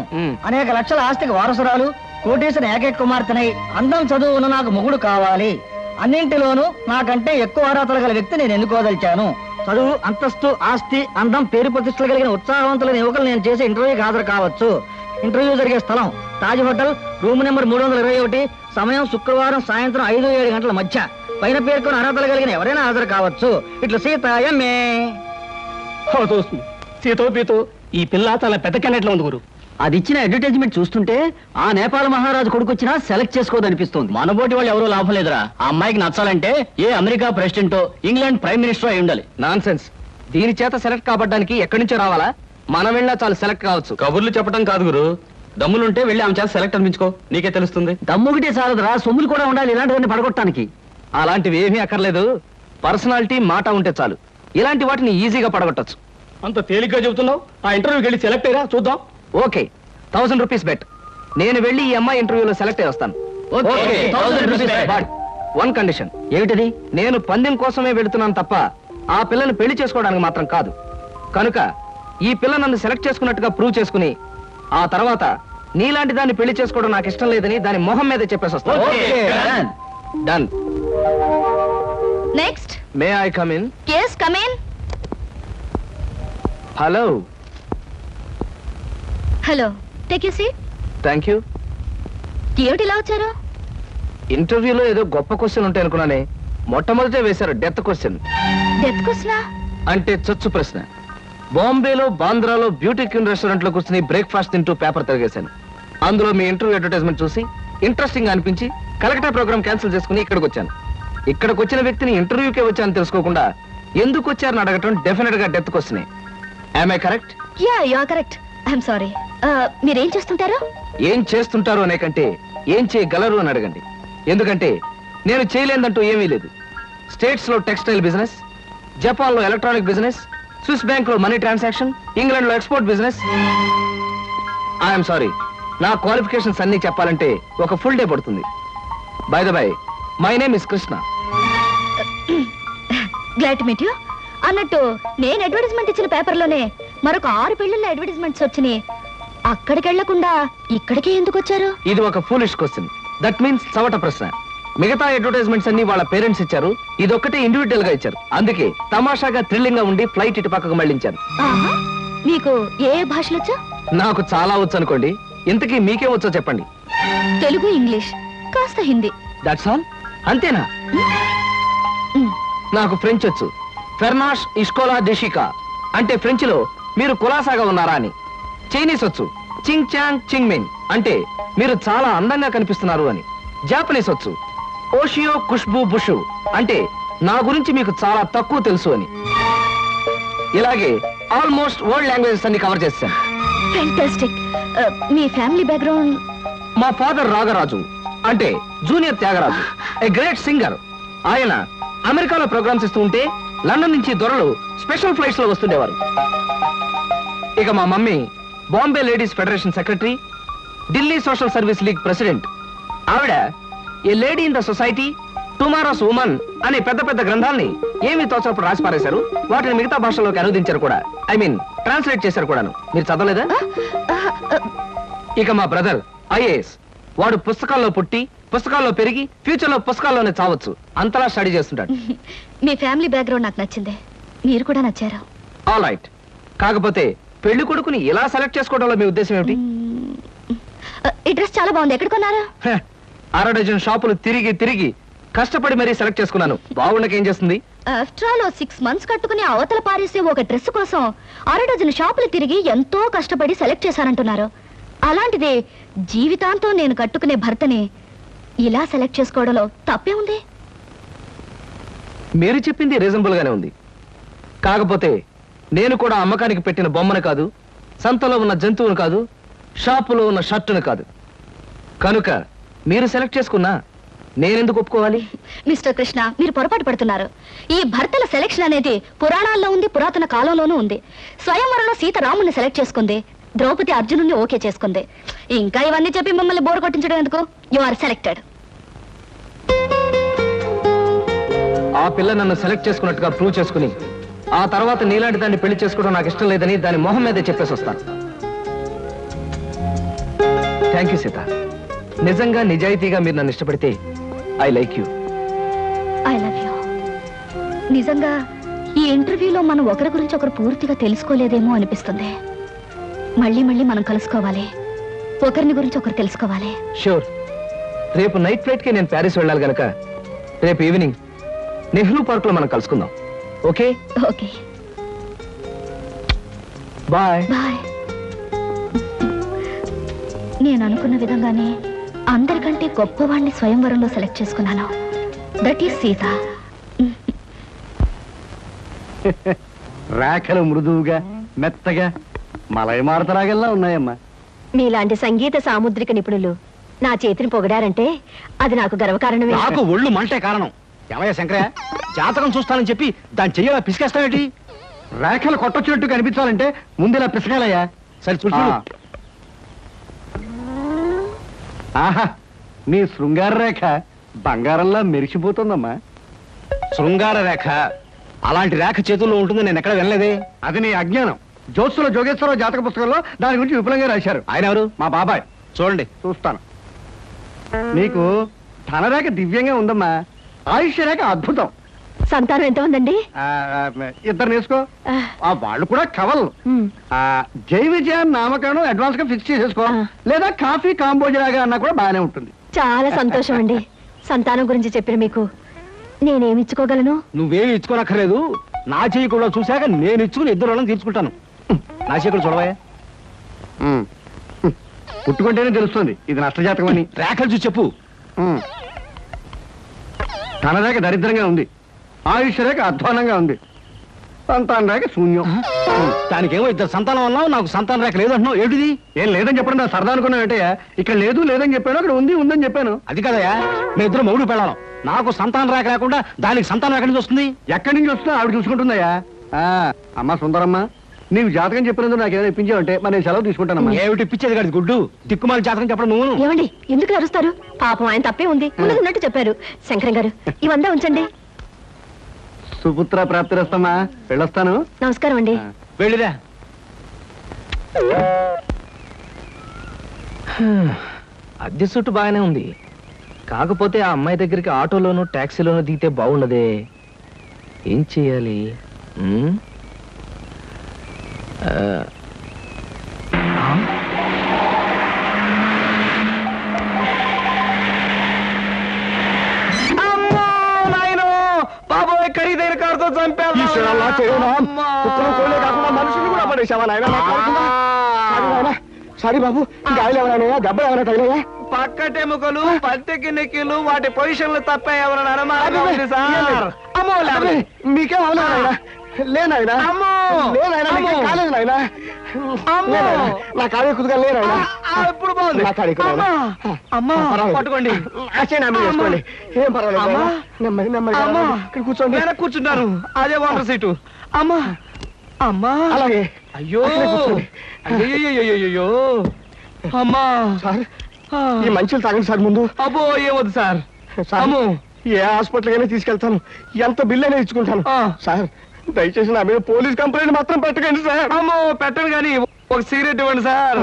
అనేక లక్షల ఆస్తికి వారసురాలు, కోటేశ్వర ఏకైక కుమార్తెనై అందం చదువును నాకు ముగ్గుడు కావాలి. అన్నింటిలోనూ నాకంటే ఎక్కువ అర్హతలు గల వ్యక్తి నేను ఎన్నుకోదలిచాను. చదువు, అంతస్తు, ఆస్తి, అందం, పేరు ప్రతిష్టలు కలిగిన ఉత్సాహవంతులైన యువకులు నేను చేసే ఇంటర్వ్యూకి హాజరు కావచ్చు. ఇంటర్వ్యూ జరిగే స్థలం తాజ్ హోటల్, రూమ్ నెంబర్ 321, సమయం శుక్రవారం సాయంత్రం 5-7 గంటల మధ్య. పైన పేర్కొన్న అర్హతలు కలిగిన ఎవరైనా హాజరు కావచ్చు. ఇట్లా సీత ఎంఏ. సీతో పీతో ఈ పిల్ల చాలా పెద్ద కెనెట్లో ఉంది గురు. అది ఇచ్చిన అడ్వర్టైజ్మెంట్ చూస్తుంటే ఆ నేపాల్ మహారాజు కొడుకు వచ్చినా సెలెక్ట్ చేసుకోదనిపిస్తుంది. మనబోటి వాళ్ళు ఎవరో లాభం లేదురా. ఆ అమ్మాయికి నచ్చాలంటే ఏ అమెరికా ప్రెసిడెంటో ఇంగ్లాండ్ ప్రైమ్ మినిస్టర్ అయి ఉండాలి. Non sense. దీని చేత సెలెక్ట్ కాబడ్డానికి ఎక్కడి నుంచో రావాలా? మనం వెళ్ళినా చాలు సెలెక్ట్ కావచ్చు. కబుర్లు చెప్పడం కాదు గురు, దమ్ములుంటే వెళ్ళి ఆమె చేత సెలెక్ట్ అనిపించుకో, నీకే తెలుస్తుంది. దమ్ముగిటే చాలదురా, సొమ్ములు కూడా ఉండాలి ఇలాంటివన్నీ పడగొట్టడానికి. అలాంటివి ఏమీ అక్కర్లేదు, పర్సనాలిటీ, మాట ఉంటే చాలు. ఇలాంటి వాటిని ఈజీగా పడగొట్టచ్చు. అంత తేలిగ్గా చెబుతున్నావు. ఆ ఇంటర్వ్యూకి వెళ్ళి సెలెక్ట్ అయ్యారా చూద్దాం. Okay, 1000 rupees bet. నేను వెళ్ళి ఈ అమ్మాయి ఇంటర్వ్యూలో సెలెక్ట్ అయ్యి వస్తాను. Okay, 1000 rupees bet. But one condition. ఏమిటది? నేను పందెం కోసమే వెళుతున్నాను తప్ప ఆ పిల్లని పెళ్లి చేసుకోవడానికి మాత్రం కాదు. కనుక ఈ పిల్ల నన్ను సెలెక్ట్ చేసుకున్నట్టుగా ప్రూవ్ చేసుకుని ఆ తర్వాత నీలాంటి దాన్ని పెళ్లి చేసుకోవడం నాకు ఇష్టం లేదని దాని మొహం మీద చెప్పేసి వస్తాను. Done. Next. May I come in? yes, come in. Hello. Hello, take you seat. Thank you. ఏమిటి ఇలా వచ్చారు? ఇంటర్వ్యూలో ఏదో గొప్ప క్వశ్చన్ ఉంటాయి అనుకున్నానే, మొట్టమొదటే వేశారు డెత్ క్వశ్చన్. డెత్ క్వశ్చనా? అంటే చచ్చు ప్రశ్న. బాంబేలో, బాంద్రాలో బ్యూటీ క్వీన్ రెస్టారెంట్ లో కూర్చుని బ్రేక్ఫాస్ట్ తింటూ పేపర్ తిరిగేశాను. అందులో మీ ఇంటర్వ్యూ అడ్వర్టైజ్మెంట్ చూసి ఇంట్రెస్టింగ్ అనిపించి కలెక్టర్ ప్రోగ్రామ్ క్యాన్సిల్ చేసుకుని ఇక్కడికి వచ్చాను. ఇక్కడికి వచ్చిన వ్యక్తిని ఇంటర్వ్యూకే వచ్చాను తెలుసుకోకుండా ఎందుకు వచ్చారని అడగటం డెఫినెట్ గా డెత్ క్వశ్చనే. Am I correct? Yeah, you are correct. I'm sorry. మీరేం చేస్తుంటారు? ఏం చేస్తుంటారు అనే కంటే ఏం చేయగలరు అని అడగండి. ఎందుకంటే నేను చేయలేదంటూ ఏమీ లేదు. స్టేట్స్ లో టెక్స్టైల్ బిజినెస్, జపాన్ లో ఎలక్ట్రానిక్ బిజినెస్, స్విస్ బ్యాంక్ లో మనీ ట్రాన్సాక్షన్, ఇంగ్లాండ్ లో ఎక్స్పోర్ట్ బిజినెస్. ఐఎమ్ సారీ, నా క్వాలిఫికేషన్స్ అన్ని చెప్పాలంటే ఒక ఫుల్ డే పడుతుంది. By the by, my name is Krishna. Glad to meet you. అన్నట్టు నేను అడ్వర్టైజ్మెంట్ ఇచ్చిన పేపర్లోనే మరొక 6 పెళ్లిళ్ళ అడ్వర్టైజ్మెంట్స్ వచ్చినాయి. అక్కడికి వెళ్లకుండా ఇక్కడికే ఎందుకు వచ్చారు? ఇది ఒక ఫూలిష్ క్వశ్చన్. దట్ మీన్స్ చవట ప్రశ్న. మిగతా అడ్వర్టైజ్మెంట్స్ అన్ని వాళ్ళ పేరెంట్స్ ఇచ్చారు, ఇదొక్కటే ఇండివిజువల్ గా ఇచ్చారు. అందుకే తమాషాగా థ్రిల్లింగ్ గా ఉండి ఫ్లైట్ ఇటు పక్కకు మళ్ళించాను. ఆహా, మీకు ఏ భాషలు వచ్చా? నాకు చాలా వచ్చు అనుకోండి. ఇంతకీ మీకే వచ్చో చెప్పండి. తెలుగు, ఇంగ్లీష్, కాస్త హిందీ. That's all? అంతేనా? నాకు ఫ్రెంచ్ వచ్చు. ఫెర్నాష్ ఇస్కోలా డెషికా అంటే ఫ్రెంచ్ లో మీరు కులాసాగా ఉన్నారా అని. చైనీస్ వచ్చు. చింగ్ చాంగ్ చింగ్ మిన్ అంటే మీరు చాలా అందంగా కనిపిస్తున్నారు అని. జాపనీస్ వచ్చు. ఓషియో ఖుష్బూ బుషు అంటే నా గురించి మీకు చాలా తక్కువ తెలుసు అని. ఇలాగే ఆల్మోస్ట్ వరల్డ్ లాంగ్వేజెస్ అన్ని కవర్ చేశాను. ఫెంటాస్టిక్. మీ ఫ్యామిలీ బ్యాక్గ్రౌండ్? మా ఫాదర్ రాగరాజు అంటే junior Tyagaraju, a great singer. ఆయన అమెరికాలో ప్రోగ్రామ్స్ ఇస్తూ ఉంటే లండన్ నుంచి దొరలు స్పెషల్ ఫ్లైట్స్ లో వస్తుండేవారు. ఇక మా mummy Bombay ladies federation secretary, Delhi social service league president. ఆవిడ a lady in the society, tomorrow's woman అనే పెద్ద పెద్ద గ్రంథాల్ని ఏమి తోచప్పుడు రాసి పారేశారు. వాటిని మిగతా భాషల్లోకి అనుదించారు కూడా. ఐ మీన్ ట్రాన్స్లేట్ చేశారు కూడాను. మీరు చదవలేదా? ఇక మా బ్రదర్ ఐఏఎస్. వాడు పుస్తకాల్లో పుట్టి పుస్తకాల్లో పెరిగి ఫ్యూచర్ లో పుస్తకాల్లోనే చావచ్చు. అంతలా స్టడీ చేస్తుంటాడు. మీ ఫ్యామిలీ బ్యాక్గ్రౌండ్ నాకు నచ్చింది. మీరు కూడా నచ్చారు. All right. కాకపోతే పెళ్లి కొడుకుని ఇలా సెలెక్ట్ చేసుకోవడంలో మీ ఉద్దేశం ఏమిటి? ఈ డ్రెస్ చాలా బాగుంది. ఎక్కడ కొన్నారు? 6 డజన్ షాపులు తిరిగి తిరిగి కష్టపడి మరీ సెలెక్ట్ చేసుకున్నాను. బాగుండకేం చేస్తుంది? ఆఫ్టర్ ఆల్ 6 months కట్టుకుని అవతల పారేసే ఒక డ్రెస్ కోసం 6 డజన్ షాపులు తిరిగి ఎంతో కష్టపడి సెలెక్ట్ చేశారంటున్నారు. అలాంటిది జీవితాంతం నేను కట్టుకునే భర్తని ఇలా సెలెక్ట్ చేసుకోవడంలో తప్పే ఉంది. మీరు చెప్పింది రీజనబుల్ గానే ఉంది. కాకపోతే నేను కూడా అమ్మకానికి పెట్టిన బొమ్మను కాదు, సంతలో ఉన్న జంతువును కాదు, షాపులో ఉన్న షర్టును కాదు. కనుక మీరు సెలెక్ట్ చేసుకున్నా నేనెందుకు ఒప్పుకోవాలి? మిస్టర్ కృష్ణ, మీరు పొరపాటు పడుతున్నారు. ఈ భర్తల సెలెక్షన్ అనేది పురాణాల్లో ఉంది, పురాతన కాలంలోనూ ఉంది. స్వయంవరంలో సీత రాముని సెలెక్ట్ చేసుకుంది, ద్రౌపది అర్జునుని ఓకే చేసుకుంది. ఇంకా ఇవన్నీ చెప్పి మిమ్మల్ని బోర్ కొట్టించడం ఎందుకు? You are selected. ఆ పిల్ల నన్ను సెలెక్ట్ చేసుకున్నట్టుగా ప్రూవ్ చేసుకుని ఆ తర్వాత నీలాంటి దాన్ని పెళ్లి చేసుకోవడం నాకు ఇష్టం లేదని దాని మొహం మీదే చెప్పేసి వస్తాను. Thank you Sita. నిజంగా నిజాయితీగా మీరు నన్ను ఇష్టపడితే I like you. I love you. నిజంగా ఈ ఇంటర్వ్యూలో మనం ఒకరి గురించి ఒకరు పూర్తిగా తెలుసుకోలేదేమో అనిపిస్తుంది. మళ్ళీ మళ్ళీ మనం కలుసుకోవాలి, ఒకరిని గురించి ఒకరు తెలుసుకోవాలి. షూర్. రేపు నైట్ ఫ్లైట్ కి నేను ప్యారిస్ వెళ్ళాలి గనక రేపు ఈవినింగ్ నెహ్రూ పార్క్ లో మనం కలుసుకుందాం. ఓకే? ఓకే. బాయ్. బాయ్. నేను అనుకున్న విధంగానే అందరికంటే గొప్పవాణ్ణి స్వయంవరంలో సెలెక్ట్ చేసుకున్నాను. That is Sita. రేఖలు మృదువుగా మెత్తగా మలయమారుతరాగల్లా ఉన్నాయమ్మా. మీలాంటి సంగీత సాముద్రిక నిపుణులు నా చేతిని పొగిడారంటే అది నాకు గర్వకారణమే. నాకు ఒళ్ళు మంటే కారణం. ఏమయ్య శంకరయ్య, జాతకం చూస్తానని చెప్పి దాని చెయ్యాల పిసికేస్తావేటి? రేఖలు కొట్టొచ్చినట్టు కనిపించాలంటే ముందులా పిసకాలయ్యా. సరే చూడు. ఆహా, నీ శృంగార రేఖ బంగారంలా మెరిసిపోతుందమ్మా. శృంగార రేఖ అలాంటి రేఖ చేతుల్లో ఉంటుంది నేను ఎక్కడ వినలేదే. అది నీ అజ్ఞానం. జోత్సుల జోగేశ్వరరావు జాతక పుస్తకంలో దాని గురించి విపులంగా రాశారు. ఆయన ఎవరు? మా బాబాయ్. చూడండి. చూస్తాను. నీకు ధనరేఖ దివ్యంగా ఉందమ్మా. ఆయుష్య రేఖ అద్భుతం. సంతానం ఎంత ఉందండి? 2 నేసుకో. వాళ్ళు కూడా కవల్. జై విజయాన్ని నామకరణం అడ్వాన్స్ గా ఫిక్స్ చేసేసుకో. లేదా కాఫీ కాంబోజరాగా అన్నా కూడా బాగానే ఉంటుంది. చాలా సంతోషం అండి. సంతానం గురించి చెప్పిన మీకు నేనేమి ఇచ్చుకోగలను? నువ్వేమి ఇచ్చుకోనక్కర్లేదు. నా చెయ్యి కూడా చూశాక నేను ఇచ్చుకుని 2 రోజులను తీర్చుకుంటాను. నా చెయ్యి కూడా చూడవా. పుట్టుకుంటేనే తెలుస్తుంది ఇది నష్టజాతకం అని. రేఖలు చూసి చెప్పు. ధనరేఖ దరిద్రంగా ఉంది, ఆయుష్ రేఖ అధ్వానంగా ఉంది, సంతాన రేఖ శూన్యం. దానికేమో 2 సంతానం అన్నావు, నాకు సంతాన రేఖ లేదు అంటున్నావు. ఏమిటిది? ఏం లేదని చెప్పడం నా సరదా అనుకున్నావు ఏంటయ్యా? ఇక్కడ లేదు లేదని చెప్పాను, అక్కడ ఉంది ఉందని చెప్పాను. అది కదయా, మీ ఇద్దరు మొగుడు పెళ్ళాం. నాకు సంతాన రేఖ లేకుండా దానికి సంతానం ఎక్కడి నుంచి వస్తుంది? ఎక్కడి నుంచి వస్తుందో ఆవిడ చూసుకుంటుందయ్యా. అమ్మా సుందరమ్మ, నీవు జాతకం చెప్పినందుకు నాకు ఏదైనా ఇప్పించావంటే మరి నేను సెలవు తీసుకుంటానమ్మా. ఏమిటి ఇప్పించేది కాదు గుడ్డు, దిక్కుమాలి జాతకం చెప్పడం నువ్వు. ఏమండి, ఎందుకు అరుస్తారు? పాపం ఆయన తప్పే ఉంది, ఉన్నట్టు చెప్పారు. శంకరం గారు, ఇవంతా ఉంచండి. సుపుత్ర ప్రాప్తిరస్తమా, వెళ్ళొస్తాను. నమస్కారం అండి. వెళ్ళిరా. అద్దె చుట్టు బాగానే ఉంది, కాకపోతే ఆ అమ్మాయి దగ్గరికి ఆటోలోనూ ట్యాక్సీలోనూ దిగితే బాగుండదే. ఏం చెయ్యాలి? బాబోయ్, ఖరీదైన కారుతో చంపాను. మనుషులు కూడా పడేసావా నాయన? సారీ బాబు, గాయలు ఎవరైనా దెబ్బలు ఎవరైనా తగిలాయా? పక్కటెముకలు, పత్తెకి నెక్కిలు, వాటి పొజిషన్లు తప్ప ఎవరైనా అనుమానం ఉంది సార్. అమ్మో, మీకేం అవలేదు నాయన? లేనాయనా, లేనాయనా, మీకేం కాలేదు నాయన? నా కాడే కుదుగా లేనాయనా? ఎప్పుడు బాగుంది. నా కాడే కుదుగా. అమ్మా, పట్టుకోండి. వేసుకోండి, ఏం పర్వాలేదు. నెమ్మది నెమ్మది ఇక్కడ కూర్చోండి. వెనక్కి కూర్చుంటారు, అదే వాటర్ సీటు. అమ్మా, అమ్మా, అలాగే. అయ్యో, కూర్చోండి. అయ్యో, అమ్మా. సార్, ఈ మంచులు తాగండి సార్ ముందు. అబ్బో, ఏమొద్దు సార్. సార్, అమ్మో, ఏ హాస్పిటల్ అయినా తీసుకెళ్తాను, ఎంత బిల్ అయినా ఇచ్చుకుంటాను. సార్, దయచేసి నా మీద పోలీస్ కంప్లైంట్ మాత్రం పెట్టకండి సార్. అమ్మో, పెట్టను కానీ ఒక సిగరెట్ ఇవ్వండి సార్.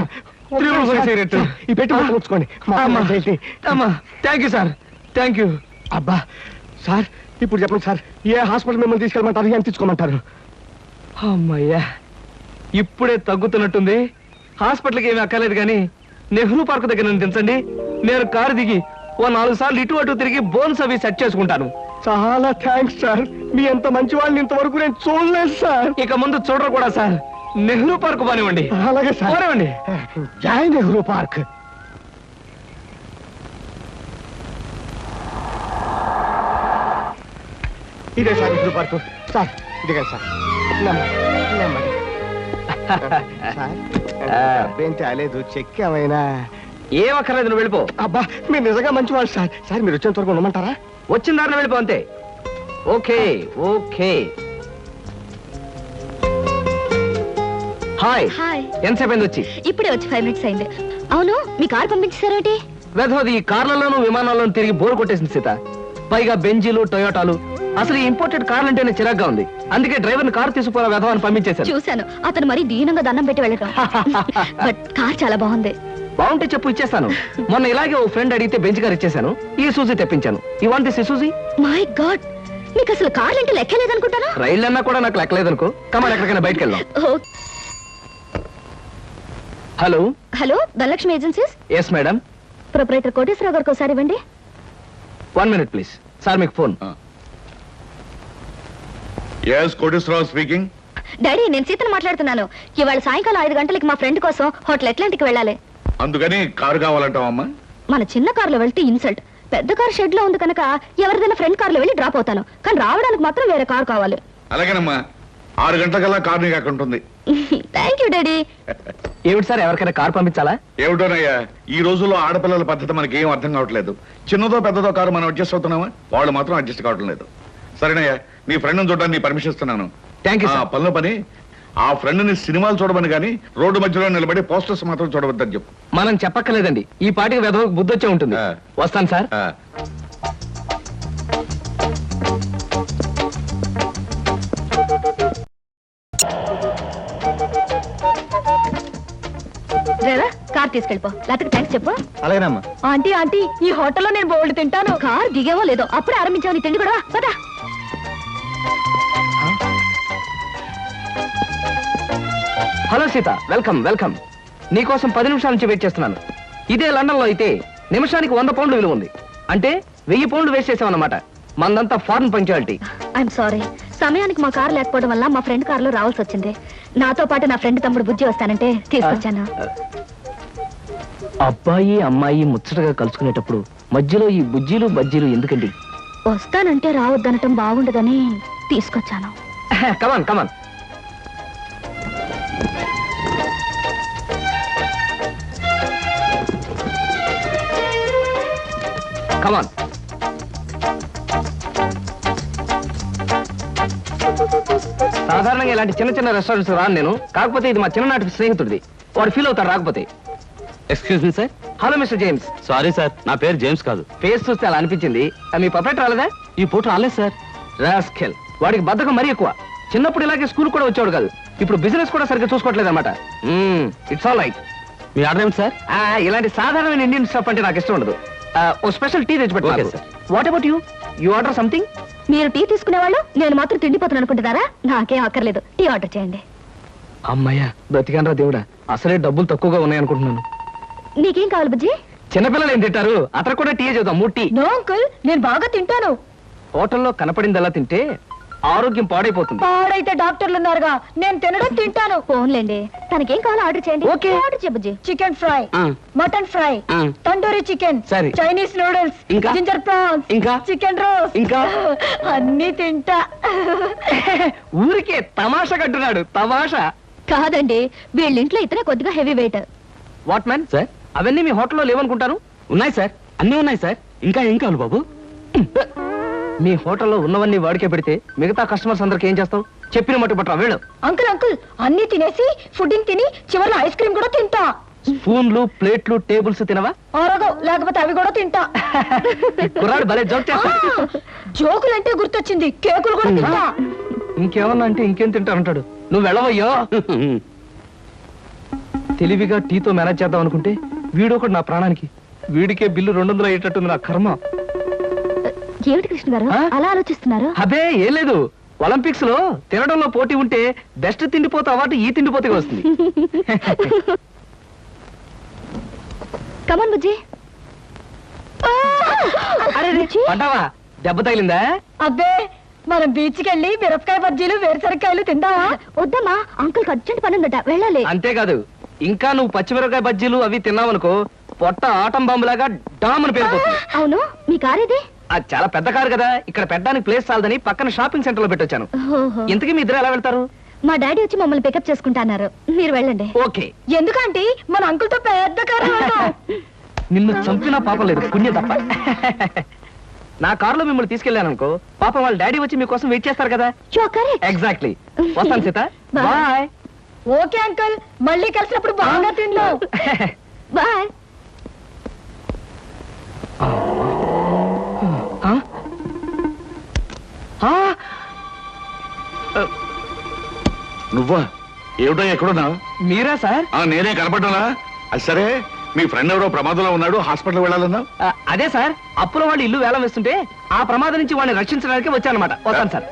సిగరెట్ ఈ పెట్టి ఉంచుకోండి. అమ్మా, thank you sir, thank you. అబ్బా సార్, ఇప్పుడు చెప్పండి సార్, ఏ హాస్పిటల్ మిమ్మల్ని తీసుకెళ్ళమంటారు, ఎంత తీసుకోమంటారు? అమ్మయ్యా, ఇప్పుడే తగ్గుతున్నట్టుంది. హాస్పిటల్కి ఏమీ అక్కర్లేదు కానీ నెహ్రూ పార్క్ దగ్గర నన్ను దించండి. నేను కారు దిగి ఓ 4 సార్లు ఇటు అటు తిరిగి బోన్స్ అవి సెట్ చేసుకుంటాను. చాలా థ్యాంక్స్ సార్, మీ ఎంత మంచి వాళ్ళని ఇంతవరకు నేను చూడలేదు సార్. ఇక ముందు చూడరు కూడా సార్. నెహ్రూ పార్క్ బానివ్వండి. అలాగే సార్, బానివ్వండి. జై నెహ్రూ పార్క్. ఇదే సార్ నెహ్రూ పార్క్. సార్ ఇదిగా సార్, నెమ్మది. సార్, ఏం తేలేదు, చెక్ ఏమైనా? ఏం అక్కర్లేదు, నువ్వు వెళ్ళిపో. అబ్బా, మీరు నిజంగా మంచి వాళ్ళు సార్. సార్, మీరు వచ్చేంత వరకు ఉండమంటారా? వచ్చిన దారిలో వెళ్ళిపో అంతే. Okay okay. హాయ్. హాయ్. ఎంతసేపు అయింది వచ్చి? ఇప్పుడే వచ్చి 5 మినిట్స్ అయింది. అవును, మీ కార్ పంపించారేంటి? వెధవది ఈ కార్లలోనూ విమానాల్లోనూ తిరిగి బోర్ కొట్టేసింది సీత. పైగా బెంజీలు, టొయోటాలు. అసలు ఈ ఇంపోర్టెడ్ కార్లు అంటేనే చిరాగ్గా ఉంది. అందుకే డ్రైవర్ని కారు తీసుకుపోయిన వెధవని పంపించేశాను. చూశాను, అతను మరీ దీనంగా దండం పెట్టి వెళ్ళటం. బట్ కార్ చాలా బాగుంది. బాగుంటే చెప్పు, ఇచ్చేస్తాను. మొన్న ఇలాగే ఓ ఫ్రెండ్ అడిగితే బెంచ్ కార్ ఇచ్చేసాను. ఈ సూజీ తెప్పించాను. ఈ వాంట్ దిస్ సూజీ. మై గాడ్, మీకు అసలు కార్లు అంటే లెక్కలేదనుకుంటారా? రైళ్ళు అన్నా కూడా నాకు లెక్కలేదనుకో. కమాన్, ఎక్కడికైనా బయటకు వెళ్దాం. Hello hello, Dhanalakshmi agencies. Yes madam. Proprietor Koteswararao గారికి ఒకసారి ఇవ్వండి. 1 minute ప్లీజ్. సార్, మీకు phone. yes Koteswararao speaking. Daddy, నేను సీతను మాట్లాడుతున్నాను. ఇవాళ సాయంకాలం 5 గంటలకి మా ఫ్రెండ్ కోసం హోటల్ అట్లాంటికి వెళ్ళాలి. అందుకని కారు కావాలంటావమ్మా? మన చిన్న కారులో వెళ్తే ఇన్సల్ట్. పెద్ద కార్ షెడ్ లో ఉంది కనుక ఎవరిదైనా ఫ్రెండ్ కార్లో వెళ్ళి డ్రాప్ అవుతాను. కానీ రావడానికి మాత్రం వేరే కార్ కావాలి. అలాగేనమ్మా, 6 గంటలకల్లా కారు నీకు అక్కడ ఉంటుంది. Thank you daddy. ఏమిటి సార్, ఎవరికైనా కార్ పంపించాలా? ఏమిటోనయ్యా, ఈ రోజుల్లో ఆడపిల్లల పద్ధతి మనకి ఏం అర్థం కావట్లేదు. చిన్నదో పెద్దదో కారు మనం అడ్జస్ట్ అవుతున్నామా, వాళ్ళు మాత్రం అడ్జస్ట్ కావటం లేదు. సరేనయ్యా, నీ ఫ్రెండ్ చూడడానికి నీ పర్మిషన్ ఇస్తున్నాను. Thank you. పనిలో పని, ఆ ఫ్రెండ్ ని సినిమాలు చూడమని కానీ రోడ్డు మధ్యలో నిలబడి పోస్టర్స్ మాత్రం చూడవద్దని చెప్పు. మనం చెప్పక్కర్లేదండి, ఈ పాటికి వెధవకు బుద్ధి వచ్చే ఉంటుంది. వస్తాను సార్. Driver, car తీసుకెళ్ళిపో. లేకపోతే థ్యాంక్స్ చెప్పు. అలాగేనమ్మా. ఆంటీ ఆంటీ, ఈ హోటల్లో నేను బోల్డ్ తింటాను. కార్ దిగేవో లేదో అప్పుడే ఆరంభించావు నీ తిండి కూడా. పదా. Hello Sita, welcome welcome. నీకోసం 10 నిమిషాల నుంచి వెయిట్ చేస్తున్నాను. ఇదే లండన్ లో అయితే నిమిషానికి 100 పౌండ్లు విలువ ఉంది. అంటే 1000 పౌండ్లు వేస్ట్ చేసామన్నమాట. మందంతా ఫారెన్ పంక్చువాలిటీ. ఐఎమ్ సారీ, సమయానికి మా కార్ లేకపోవడం వల్ల మా ఫ్రెండ్ కారులో రావాల్సి వచ్చింది. నాతో పాటు నా ఫ్రెండ్ తమ్ముడు బుజ్జి వస్తానంటే తీసుకొచ్చాను. అబ్బాయి అమ్మాయి ముచ్చటగా కలుసుకునేటప్పుడు మధ్యలో ఈ బుజ్జీలు బజ్జీలు ఎందుకండి? వస్తానంటే రావద్దనటం బాగుండదని తీసుకొచ్చాను. కమాన్ కమాన్. కమాన్. సాధారణంగా ఇలాంటి చిన్న చిన్న రెస్టారెంట్స్ రాను నేను. కాకపోతే ఇది మా చిన్ననాటి స్నేహితుడిది. వాడు ఫీల్ అవుతాడు రాకపోతే. Excuse me sir. Hello mister James. Sorry sir, నా పేరు జేమ్స్ కాదు. ఫేస్ చూస్తే అలా అనిపించింది. మీ పర్ఫెక్ట్ రాలేదా? ఈ పూట రాలేదు సార్. రాస్కెల్, వాడికి బద్ధకం మరీ ఎక్కువ. చిన్నప్పుడు ఇలాగే స్కూల్ కూడా వచ్చేవాడు కాదు. ఇప్పుడు బిజినెస్ కూడా సరిగ్గా చూసుకోవట్లేదు అనమాట. It's all right. Me order ఏమిటి సార్? ఇలాంటి సాధారణమైన ఇండియన్ స్టఫ్ అంటే నాకు ఇష్టం ఉండదు. ఓ స్పెషల్ టీ తెచ్చి Okay, పెట్టారు. sir. What about you order something? మీరు టీ తీసుకునేవాళ్ళు, నేను మాత్రం తిండిపోతాను అనుకుంటున్నారా? నాకేం అక్కర్లేదు, టీ ఆర్డర్ చేయండి. అమ్మయ్యా, బ్రతికానరా దేవుడా. అసలే డబ్బులు తక్కువగా ఉన్నాయనుకుంటున్నాను. నీకేం కావాలి బుజ్జి? చిన్నపిల్లలు ఏం తింటారు? అతను కూడా టీ చేద్దాం, 3 టీ. నో అంకుల్, నేను బాగా తింటాను. హోటల్లో కనపడిందలా తింటే ఆరోగ్యం పాడైపోతుంది. పాడైతే డాక్టర్లు ఉన్నారుగా, నేను తినడం తింటాను. ఫోన్లేండి, తనకేం కావాలో ఆర్డర్ చేయండి. ఓకే. ఆర్డర్ చేయ బుజ్జి. చికెన్ ఫ్రై, ఆ. మటన్ ఫ్రై, ఆ. తండూరి చికెన్, సరే. చైనీస్ నూడిల్స్, ఇంకా? జింజర్ ప్రాన్స్, ఇంకా? చికెన్ రోస్, ఇంకా? అన్ని తింటా. ఊరికే తమాషా కట్టున్నాడు, తమాషా. కాదండి, వీళ్ళింట్లో ఇతనే కొద్దిగా heavy weight. What man sir? అవన్నీ మీ హోటల్లో లేవనుకుంటాను. ఉన్నాయి సార్, అన్నీ ఉన్నాయి సార్. ఇంకా ఏం కావాలి బాబు? మీ హోటల్లో ఉన్నవన్నీ వాడికే పెడితే మిగతా కస్టమర్స్ అందరికి ఏం చేస్తావు? చెప్పిన మట్టు పట్టరా వెళ్ళు. అంకుల్ అంకుల్, అన్ని తినేసి ఫుడ్డింగ్ తిని చివరిలో ఐస్ క్రీమ్ కూడా తింటా. స్పూన్లు, ప్లేట్లు, టేబుల్స్ తినవా? ఆరోగో, లేకపోతే అవి కూడా తింటా. కుర్రాడు భలే జోక్ చేస్తాడు. జోకులంటే గుర్తొచ్చింది, కేకులు కూడా తింటా. ఇంకేమన్నా అంటే ఇంకేం తింటారంటాడు. నువ్వు వెళ్ళవయ్యో. తెలివిగా టీతో మేనేజ్ చేద్దాం అనుకుంటే వీడొకడు నా ప్రాణానికి. వీడికే బిల్లు 200 అయ్యేటట్టుంది నా కర్మ. ఏమిటి కృష్ణ గారు ఆ? అలా ఆలోచిస్తున్నారు? అబే ఏం లేదు. ఒలింపిక్స్ లో తినడంలో పోటీ ఉంటే బెస్ట్ తిండిపోతే అవార్డు ఈ తిండిపోతే వస్తుంది. కమన్ బుజ్జి. అరే పడ్డావా? దెబ్బ తగిలిందా? అబ్బే, మనం బీచ్ కి వెళ్ళి మిరపకాయ బజ్జీలు వేరుసరికాయలు తిందామా? వద్దమ్మా, అంకుల్ అర్జెంట్ పని ఉందట, వెళ్ళాలి. అంతేకాదు, ఇంకా నువ్వు పచ్చిమిరపకాయ బజ్జీలు అవి తిన్నావనుకో పొట్ట ఆటం బాంబులాగా డామ్ అని పేరుపోతుంది. అవును, మీ కారేది? అది చాలా పెద్ద కారు కదా, ఇక్కడ పెట్టడానికి ప్లేస్ చాలదని పక్కన షాపింగ్ సెంటర్ లో పెట్టొచ్చాను. ఇంతకీ మీ ఇద్దరు ఎలా వెళ్తారు? మా డాడీ వచ్చి మమ్మల్ని పికప్ చేసుకుంటున్నారు, మీరు వెళ్ళండి. ఓకే. ఎందుకంటే మన అంకుల్ తో పెద్ద కారు. నిన్ను చంపినా పాపం లేదు, పుణ్యం తప్ప. నా కారులో మిమ్మల్ని తీసుకెళ్ళాను అనుకో, పాపం వాళ్ళ డాడీ వచ్చి మీకోసం వెయిట్ చేస్తారు కదా. ఎగ్జాక్ట్లీ. వస్తాను సీత, బాయ్. ఓకే అంకుల్, మళ్ళీ కలిసినప్పుడు బాగా తిందాం. బాయ్. నువ్వా? ఏమిటో ఎక్కడున్నా? మీరా సార్? నేనే కనపడ్డానా? అది సరే, మీ ఫ్రెండ్ ఎవరో ప్రమాదంలో ఉన్నాడు, హాస్పిటల్ వెళ్ళాలన్నా? అదే సార్, అప్పుల వాళ్ళు ఇల్లు వేలం వేస్తుంటే ఆ ప్రమాదం నుంచి వాడిని రక్షించడానికి వచ్చానమాట. వస్తాను సార్.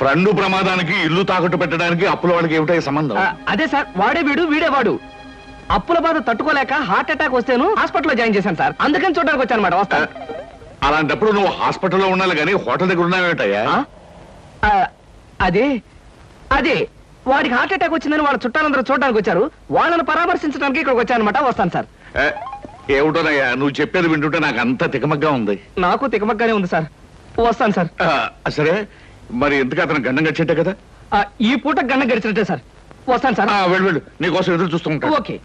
ఫ్రెండ్ ప్రమాదానికి ఇల్లు తాకట్టు పెట్టడానికి అప్పుల వాళ్ళకి ఏమిటో సంబంధం? అదే సార్, వాడే వీడు వీడే వాడు. అప్పుల బాధ తట్టుకోలేక హార్ట్ అటాక్ వస్తేను హాస్పిటల్లో జాయిన్ చేశాను సార్, అందుకని చూడడానికి వచ్చానమాట. వస్తాను. అలాంటప్పుడు నువ్వు హాస్పిటల్లో ఉండాలి కానీ హోటల్ దగ్గర ఉన్నావేటయ్యా? అదే అదే వాడికి హార్ట్ అటాక్ వచ్చిందని వాళ్ళ చుట్టాలందరూ చూడడానికి వచ్చారు, వాళ్ళని పరామర్శించడానికి ఇక్కడికి వచ్చానమాట. వస్తాను సార్. ఏమిటోనయ్యా నువ్వు చెప్పేది వింటుంటే నాకు అంత తికమగ్గా ఉంది. నాకు తికమగ్గానే ఉంది సార్. వస్తాను సార్. సరే, మరి ఎందుకు అతను గండం గడిచేట్టే కదా? ఈ పూట గండం గడిచినట్టే సార్. వస్తాను సార్. వెళ్ళు వెళ్ళు, నీకోసం ఎదురు చూస్తూ ఉంటాను. ఓకే.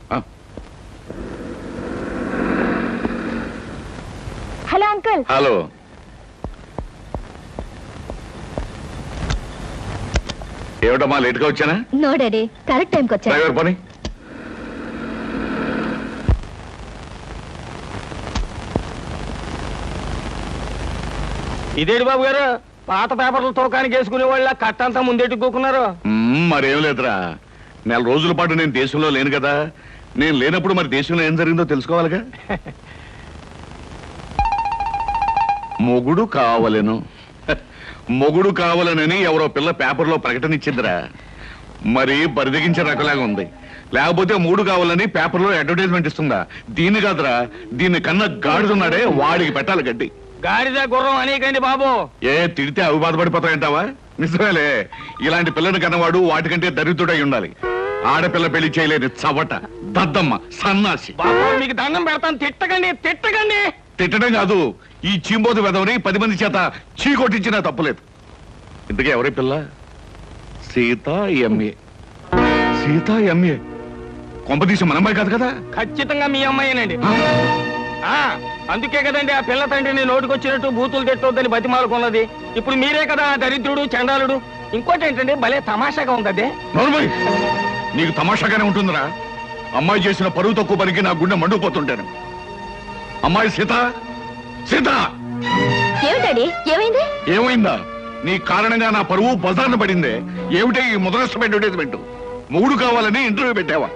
Hello uncle. హలో. ఏమిటమ్మా లేట్గా వచ్చానా? నో డాడీ, కరెక్ట్ టైంకి వచ్చా. డ్రైవర్ పని. ఇదేంటి బాబు గారు, పాత పేపర్లు తోకానికి వేసుకునే వాళ్ళ కట్టంతా ముందెట్టుకోకున్నారు? మరేం లేదురా, 4 రోజుల పాటు నేను దేశంలో లేను కదా. నేను లేనప్పుడు మరి దేశంలో ఏం జరిగిందో తెలుసుకోవాలిగా. మొగుడు కావలెను, మొగుడు కావాలనని ఎవరో పిల్ల పేపర్లో ప్రకటన ఇచ్చిందిరా. మరి బరిదగించే రకలాగా ఉంది. లేకపోతే మూడు కావాలని పేపర్లో అడ్వర్టైజ్మెంట్ ఇస్తుందా? దీన్ని కాదురా, దీన్ని కన్నా గాడిదున్నాడే వాడికి పెట్టాలి గడ్డి. గాడిద గుర్రం అనేకండి బాబు. తిడితే అవి బాధపడిపోతాయంటావా? నిజమేలే, ఇలాంటి పిల్లని కన్నవాడు వాటికంటే దరిద్రుడై ఉండాలి. ఆడపిల్ల పెళ్లి చేయలేని చవట, దద్దమ్మ, సన్నాసి. బాబు మీకు దండం పెడతాను, తిట్టకండి తిట్టకండి. తిట్టడం కాదు, ఈ చీంబోతు వెదవని 10 మంది చేత చీకొట్టించినా తప్పులేదు. ఇంతకీ ఎవరి పిల్ల? సీతా ఎంఏ. సీతా ఎంఏ కొంపదీసి మన అమ్మాయి కాదు కదా? ఖచ్చితంగా మీ అమ్మాయినండి. అందుకే కదండి ఆ పిల్ల తండ్రిని నోటుకొచ్చినట్టు బూతులు తిట్టొద్దని బతిమాలకున్నది. ఇప్పుడు మీరే కదా దరిద్రుడు, చండాలుడు. ఇంకోటి ఏంటండి, భలే తమాషాగా ఉంది. నోర్మై, నీకు తమాషాగానే ఉంటుందిరా. అమ్మాయి చేసిన పరువు తక్కువ పనికి నా గుండె మండుకుపోతుంటాను. అమ్మాయి సీత, సీత. ఏమిటండి, ఏమైంది? ఏమైందా? నీ కారణంగా నా పరువు బజార్న పడిందే. ఏమిటే ఈ ముదనష్టమైన అడ్వర్టైజ్మెంట్? మొగుడు కావాలని ఇంటర్వ్యూ పెట్టావా?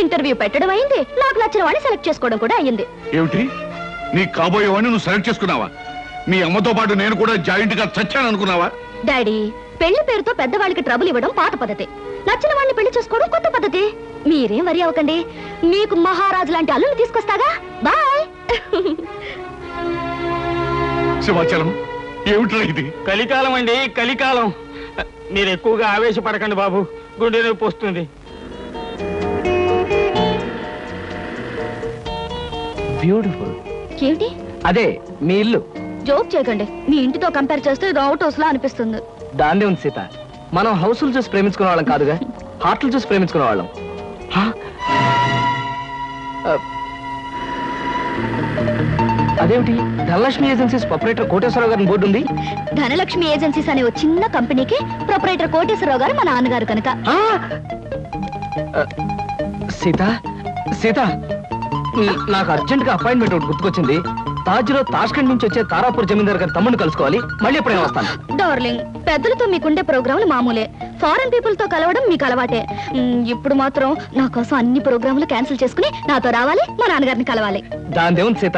ఇంటర్వ్యూ పెట్టడం అయింది, నాకు నచ్చిన వాడిని సెలెక్ట్ చేసుకోవడం కూడా అయ్యింది. ఏమిటి, నీ కాబోయేవాడిని నువ్వు సెలెక్ట్ చేసుకున్నావా? మీ అమ్మతో పాటు నేను కూడా జాయింట్ గా చచ్చాను అనుకున్నావా? డాడీ, పెళ్లి పేరుతో పెద్దవాళ్ళకి ట్రబుల్ ఇవ్వడం పాత పద్ధతి, నచ్చిన వాడిని పెళ్లి చేసుకోవడం కొత్త పద్ధతి. మీరేం వరి అవ్వకండి, మీకు మహారాజు లాంటి అల్లుని తీసుకొస్తాగా. బాయ్. సింహాచలం, ఏమిట్రా ఇది? కలికాలం అండి, కలికాలం. మీరు ఎక్కువగా ఆవేశపడకండి బాబు, గుండె నొప్పి వస్తుంది. బ్యూటిఫుల్. ఏంటి అదే మీ ఇల్లు. జోక్ చేయకండి, మీ ఇంటితో కంపేర్ చేస్తే ఇది అవుట్ హౌస్ లా అనిపిస్తుంది. దాన్నే ఉంది సీత, మనం హౌసులు చూసి ప్రేమించుకునే వాళ్ళం కాదుగా, హార్ట్లు చూసి ప్రేమించుకునే వాళ్ళం. అదేమిటి, ధనలక్ష్మి ఏజెన్సీస్ ప్రొపరేటర్ కోటేశ్వరరావు గారి బోర్డు ఉంది. ధనలక్ష్మి ఏజెన్సీస్ అనే ఒక చిన్న కంపెనీకి ప్రొపరేటర్ కోటేశ్వరరావు గారు మా నాన్నగారు కనుక. సీత సీత, నాకు అర్జెంట్ గా అపాయింట్మెంట్ ఒకటి గుర్తుకొచ్చింది. తాజ్లో తాష్కండ్ నుంచి వచ్చే తారాపూర్ జమీందార్ గారి తమ్ముడిని కలుసుకోవాలి. మళ్ళీ ఎప్పుడైనా వస్తాను. డార్లింగ్, పెద్దలతో మీకుండే ప్రోగ్రాములు మామూలే, ఫారెన్ పీపుల్ తో కలవడం మీకు అలవాటే. ఇప్పుడు మాత్రం నా కోసం అన్ని ప్రోగ్రాములు క్యాన్సిల్ చేసుకుని నాతో రావాలి, మా నాన్నగారిని కలవాలి. దాని దేవుని సీత,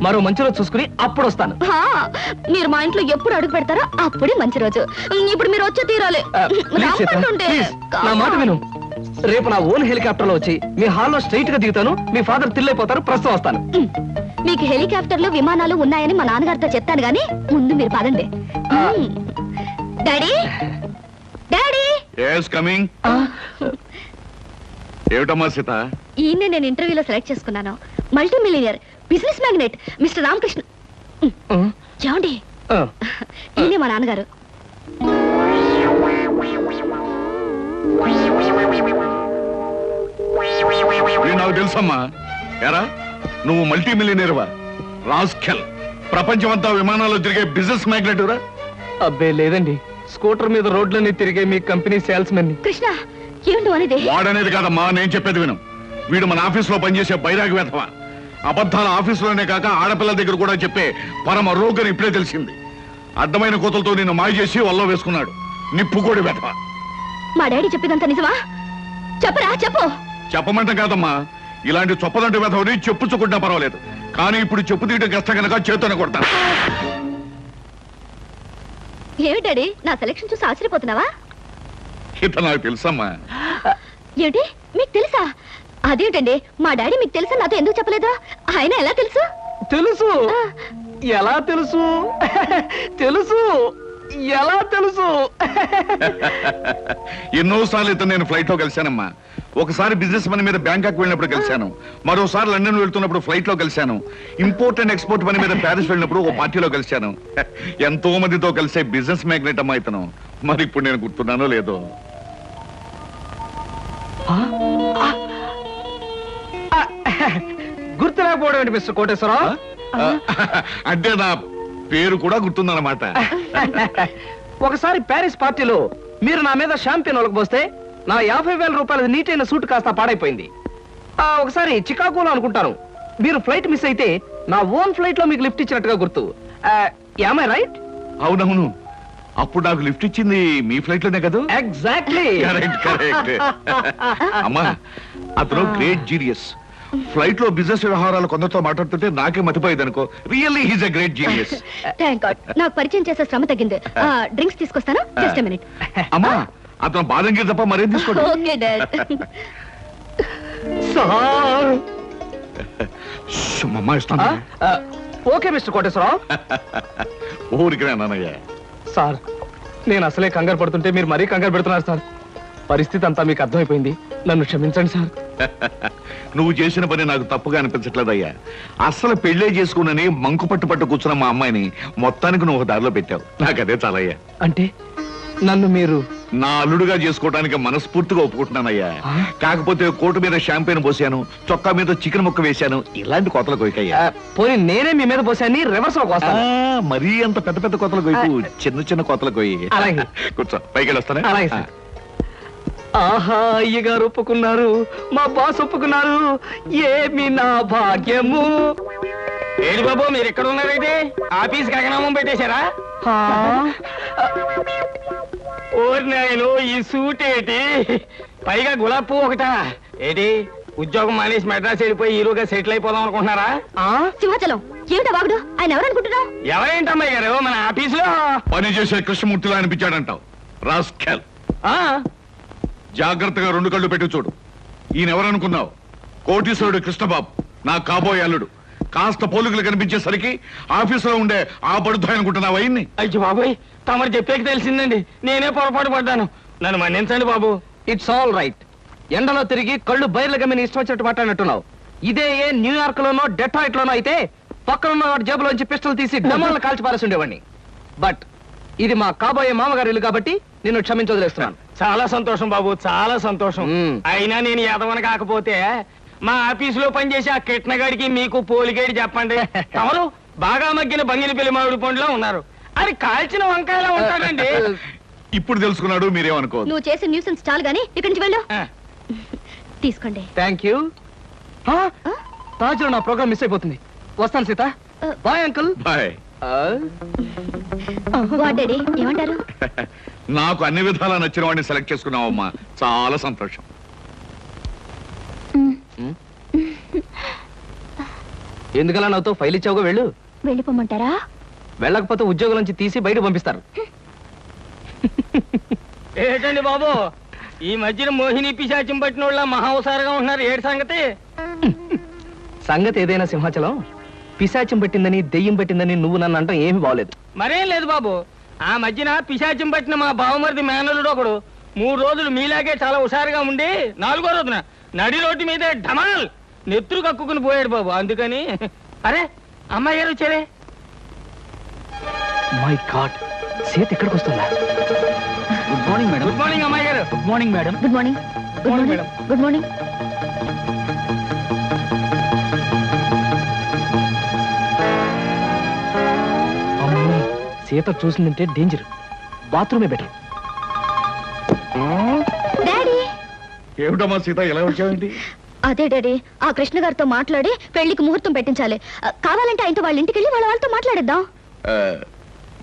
మరో మంచి రోజు చూసుకుని అప్పుడు వస్తాను. మీరు మా ఇంట్లో ఎప్పుడు అడుగు పెడతారో అప్పుడే మంచి రోజు. ఇప్పుడు మీరు వచ్చే తీరాలి. ప్లీజ్ సీత, ప్లీజ్, నా మాట విను. రేపు నా ఓన్ హెలికాప్టర్ లో వచ్చి మీ హాల్లో స్ట్రైట్ గా దిగుతాను. మీ ఫాదర్ తిల్లైపోతారు. ప్రస్తుతం వస్తాను. మీకు హెలికాప్టర్లు విమానాలు ఉన్నాయని మా నాన్నగారితో చెప్తాను గానీ ముందు మీరు పదండి. Daddy, daddy. yes coming. ఏమిటమ్మా సీత? ఈయన్నే నేను ఇంటర్వ్యూలో సెలెక్ట్ చేసుకున్నాను. Multi millionaire, business magnate mister Ramakrishna. ఏమండి, ఈయనే మా నాన్నగారు. నాకు తెలుసమ్మా. ఎరా, నువ్వు మల్టీ మిలియనీర్వా? రాస్కెల్, ప్రపంచమంతా విమానాల్లో తిరిగే బిజినెస్ మ్యాగ్నెట్ రా? అబ్బే లేదండి, స్కూటర్ మీద రోడ్లన్నీ తిరిగే మీ కంపెనీ సేల్స్ మెన్. కృష్ణ, ఏమిటి అనేది? వాడనేది కాదమ్మా, నేను చెప్పేది విను. వీడు మన ఆఫీస్ లో పనిచేసే బైరాగి వేధవా. అబద్ధాల ఆఫీసులోనే కాక ఆడపిల్లల దగ్గర కూడా చెప్పే పరమ రోగని ఇప్పుడే తెలిసింది. అడ్డమైన కోతలతో నిన్ను మాయ చేసి వల్ల వేసుకున్నాడు. నిప్పుకోడి వేధవా. మా డాడీ చెప్పేదంతా నిజమా? చెప్పరా, చెప్పు. చెప్పమంటాం కాదమ్మా, ఇలాంటి చొప్పదంటే వేధవని చెప్పుచ్చుకుంటా పర్వాలేదు, కానీ ఇప్పుడు చెప్పు తీయడం కష్టం కనుక చేతోనే కొడతాను. ఏమి డాడీ, నా సెలక్షన్ చూసి ఆశ్చర్యపోతున్నావా? ఇత నాకు తెలుసమ్మా. ఏమిటి, మీకు తెలుసా? అదేంటండి, మా డాడీ మీకు తెలుసా నాతో ఎందుకు చెప్పలేదు? ఆయన ఎలా తెలుసు? తెలుసు. ఎలా తెలుసు? తెలుసు. ఎలా తెలుసు? ఎన్నోసార్లు ఇతను నేను ఫ్లైట్ లో కలిశానమ్మా. ఒకసారి బిజినెస్ పని మీద బ్యాంకాక్ వెళ్ళినప్పుడు కలిశాను, మరోసారి లండన్ వెళ్తున్నప్పుడు ఫ్లైట్ లో కలిశాను, ఇంపోర్ట్ అండ్ ఎక్స్పోర్ట్ పని మీద ప్యారిస్ వెళ్ళినప్పుడు ఓ పార్టీలో కలిశాను. ఎంతో మందితో కలిసే బిజినెస్ మ్యాగ్నెట్ అమ్మా ఇతను. మరి ఇప్పుడు నేను గుర్తున్నానో లేదో. గుర్తు రాకపోవడం ఏంటి మిస్టర్ కోటేశ్వరరావు? అంటే నా పేరు కూడా గుర్తుందన్నమాట. ఒకసారి ప్యారిస్ పార్టీలో మీరు నా మీద షాంపియన్ ఒలకపోస్తే నా 50,000 రూపాయల నీటైన సూట్ కాస్త పాడైపోయింది. ఒకసారి చికాగోలో అనుకుంటాను మీరు ఫ్లైట్ మిస్ అయితే నా ఓన్ ఫ్లైట్ లో మీకు లిఫ్ట్ ఇచ్చినట్టుగా గుర్తు. Am I right? అవునవును, అప్పుడు నాకు లిఫ్ట్ ఇచ్చింది మీ ఫ్లైట్ లోనే కదా? ఎగ్జాక్ట్లీ. Correct correct. అమ్మా, అతను గ్రేట్ జీనియస్. ఫ్లైట్ లో బిజినెస్ వ్యవహారాలు కొందరితో మాట్లాడుతుంటే నాకే మతిపోయేది అనుకో. Really he's a great genius. Thank God, నాకు పరిచయం చేసే శ్రమ తగ్గింది. డ్రింక్స్ తీసుకొస్తాను, జస్ట్ ఎ మినిట్. అమ్మా, అతను బాదంగిరి తప్ప మరేం తీసుకోండి. Okay dad. సార్. అమ్మా ఇస్తాను. Okay mister Koteswararao. ఊరికి నాన్నయ్య. సార్, నేను అసలే కంగారు పడుతుంటే మీరు మరీ కంగారు పెడుతున్నారు సార్. పరిస్థితి అంతా మీకు అర్థమైపోయింది, నన్ను క్షమించండి సార్. నువ్వు చేసిన పని నాకు తప్పుగా అనిపించట్లేదయ్యా. అసలు పెళ్లే చేసుకున్నని మంకు పట్టు కూర్చున్న మా అమ్మాయిని మొత్తానికి నువ్వు ఒక దారిలో పెట్టావు. నాకు అదే చాలయ్యా. అంటే నన్ను మీరు నా అల్లుడుగా చేసుకోవడానికి మనస్ఫూర్తిగా ఒప్పుకుంటున్నానయ్యా. కాకపోతే కోటు మీద షాంపెయిన్ పోసాను, చొక్కా మీద చికెన్ ముక్క వేశాను, ఇలాంటి కోతలు కొయ్యకయ్యా. పోనీ నేనే మీ మీద పోసాన్ని రివర్స్ లో కోస్తాను. మరీ అంత పెద్ద పెద్ద కోతలు కొయ్యకు, చిన్న చిన్న కోతలు కొయ్యి. అలాగే. కూర్చో, పైకి వెళ్ళొస్తానే. అలాగే సార్. ఆహా, అయ్యగారు ఒప్పుకున్నారు, మా బాస్ ఒప్పుకున్నారు, ఏమి నా భాగ్యము. ఏడు బాబు, మీరు ఎక్కడ ఉన్నారైతే ఆఫీస్ గగనామం పెట్టేశారా? ఓరి నాయను ఈ సూట్ ఏంటి, పైగా గులాబ్ పువ్వు ఒకటా ఏంటి? ఉద్యోగం మానేసి మెడ్రాస్ వెళ్ళిపోయి హీరోగా సెటిల్ అయిపోదాం అనుకుంటున్నారా? సింహాచలం ఏమిటా వాగుడు? ఆయన ఎవరనుకుంటున్నావు? ఎవరేంటమ్మాయి గారు, మన ఆఫీసులో పనిచేసే కృష్ణమూర్తిలో అనిపించాడంటావు. రాస్కెల్, జాగ్రత్తగా 2 కళ్ళు పెట్టి చూడు. ఈయన ఎవరనుకున్నావు? కోటీశ్వరుడు కృష్ణబాబు, నా కాబోయే అల్లుడు. కాస్త పోలికలు కనిపించేసరికి ఆఫీసులో ఉండే ఆ పడుతాయి అనుకుంటున్నావు అయ్యింది. అయ్యో బాబోయ్, తమరు చెప్పేకి తెలిసిందండి, నేనే పొరపాటు పడ్డాను, నన్ను మన్నించండి బాబు. It's all right. ఎండలో తిరిగి కళ్ళు బయర్లు గమ్మిని ఇష్టం వచ్చినట్టు మాట్లాడినట్టున్నావు. ఇదే ఏ న్యూయార్క్ లోనో డెట్రాయిట్ లోనో అయితే పక్కనున్న వాడి జేబులోంచి పిస్టల్ తీసి డమాలను కాల్చి పారేసి ఉండేవాడిని. బట్ ఇది మా కాబోయే మామగారి ఇల్లు కాబట్టి నిన్ను క్షమించదలేస్తున్నాను. చాలా సంతోషం బాబు, చాలా సంతోషం. అయినా నేను ఎదవన కాకపోతే మా ఆఫీసులో పనిచేసే ఆ కిట్నగాడికి మీకు పోలిగేడి చెప్పండి. తమరు బాగా మగ్గిన బంగిన పెళ్లి మామిడి పండులో ఉన్నారు, అది కాల్చిన వంకాయలా ఉంటాడండి. ఇప్పుడు తెలుసుకున్నాడు, మీరేమనుకోవద్దు. నువ్వు చేసే న్యూసెన్స్ చాలు గానీ ఇక్కడి నుంచి వెళ్ళు. తీసుకోండి. Thank you. రాజులో నా ప్రోగ్రామ్ మిస్ అయిపోతుంది. వస్తాను Sita. Bye uncle. Bye. Daddy ఏమంటారు? నాకు అన్ని విధాలా నచ్చిన వాడిని సెలెక్ట్ చేసుకున్నావమ్మా, చాలా సంతోషం. ఎందుకలా నాతో ఫైల్ ఇచ్చావుగా, వెళ్ళు. వెళ్ళిపోమంటారా? వెళ్ళకపోతే ఉద్యోగం నుంచి తీసి బయట పంపిస్తారు. ఏంటండి బాబు, ఈ మధ్యన మోహిని పిశాచం పట్టిన వాళ్ళ మహావసారగా ఉంటున్నారు, ఏడు సంగతి? సంగతి ఏదైనా సింహాచలం, పిశాచం పట్టిందని దెయ్యం పట్టిందని నువ్వు నన్ను అంటాం ఏమీ బాగలేదు. మరేం లేదు బాబు, ఆ మధ్యన పిశాచం పట్టిన మా బావమరిది మేనలుడు ఒకడు 3 రోజులు మీలాగే చాలా హుషారుగా ఉండి 4వ రోజున నడి రోడ్డు మీదే ఢమాల్ నెత్తురు కక్కుకుని పోయాడు బాబు. అందుకని అరే అమ్మాయి గారు వచ్చారే. మై గాడ్, సీత ఇక్కడికి వస్తుందా? Good morning madam. Good morning అమ్మాయి గారు. Good morning madam. Good morning. Good morning. Good morning. అమ్మో, సీత చూసిందంటే డేంజర్. బాత్రూమే బెటర్. డాడీ. ఏమిటమ్మా సీత, ఎలా వచ్చావేంటి? అదే డాడీ, ఆ కృష్ణ గారితో మాట్లాడి పెళ్లికి ముహూర్తం పెట్టించాలి. కావాలంటే ఆయనతో వాళ్ళ ఇంటికి వెళ్ళి వాళ్ళతో మాట్లాడేద్దాం.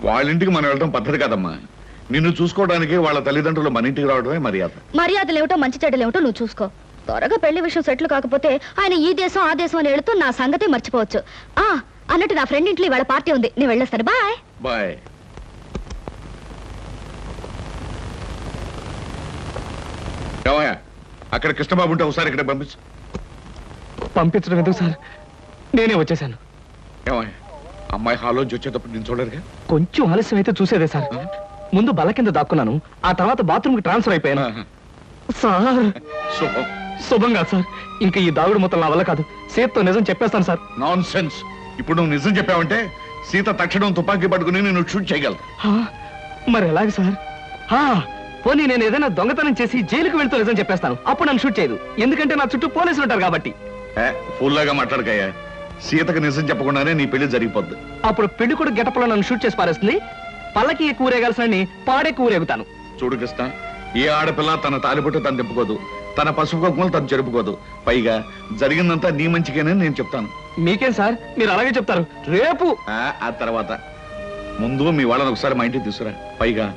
వాళ్ళ ఇంటికి మనం వెళ్ళడం పద్ధతి కాదమ్మా. నిన్ను చూసుకోవడానికి వాళ్ళ తల్లిదండ్రులు మన ఇంటికి రావడమే మర్యాద. మర్యాదలు ఏమిటో మంచి చెడ్డలు ఏమిటో నువ్వు చూసుకో. త్వరగా పెళ్లి విషయం సెటిల్ కాకపోతే ఆయన ఈ దేశం ఆ దేశం అని వెళుతూ నా సంగతే మర్చిపోవచ్చు. అన్నట్టు నా ఫ్రెండ్ ఇంట్లో వాళ్ళ పార్టీ ఉంది, నేను వెళ్ళేస్తాను. బాయ్. బాయ్. ఏమయ్యా, అక్కడ కృష్ణబాబు ఉంటే ఒకసారి ఇక్కడ పంపించు. పంపించడం ఎందుకు సార్, నేనే వచ్చేసాను. ఏమయ్యా, అమ్మాయి హాల్లోంచి వచ్చేటప్పుడు నేను చూడరుగా? కొంచెం ఆలస్యం అయితే చూసేదే సార్. ముందు బల్ల కింద దాక్కున్నాను, ఆ తర్వాత బాత్రూమ్ కి ట్రాన్స్ఫర్ అయిపోయాను. సార్ శుభం. శుభం కాదు సార్, ఇంకా ఈ దాగుడు మొత్తం నా వల్ల కాదు. సీతతో నిజం చెప్పేస్తాను సార్. Non sense. ఇప్పుడు నువ్వు నిజం చెప్పావంటే సీత తక్షణం తుపాకీ పట్టుకుని నేను షూట్ చేయగలను. మరి ఎలాగ సార్? పోనీ నేను ఏదైనా దొంగతనం చేసి జైలుకు వెళ్తూ నిజం చెప్పేస్తాను, అప్పుడు నన్ను షూట్ చేయదు. ఎందుకంటే నా చుట్టూ పోలీసులు ఉంటారు కాబట్టి. ఫుల్లాగా మాట్లాడకయ్యా. సీతకు నిజం చెప్పకుండానే నీ పెళ్లి జరిగిపోద్ది. అప్పుడు పెళ్లి కూడా గెటప్లో నన్ను షూట్ చేసి పారేస్తుంది. పల్లకి కూరేగాల్సిన పాడే కూరేగుతాను. చూడు కృష్ణ, ఏ ఆడపిల్ల తన తాలిబొట్టు తను తిప్పుకోదు, తన పసుపు కుంకుమలు తను జరుపుకోదు. పైగా జరిగిందంతా నీ మంచిగానే నేను చెప్తాను. మీకేం సార్, మీరు అలాగే చెప్తారు. రేపు ఆ తర్వాత ముందు మీ వాళ్ళని ఒకసారి మా ఇంటికి తీసుకురా. పైగా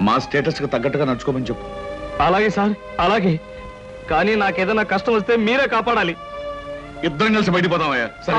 మా స్టేటస్ కు తగ్గట్టుగా నడుచుకోమని చెప్పు. అలాగే సార్, అలాగే. కానీ నాకేదైనా కష్టం వస్తే మీరే కాపాడాలి. ఇద్దరం కలిసి బయటికి పోదామయ్యా. సరే.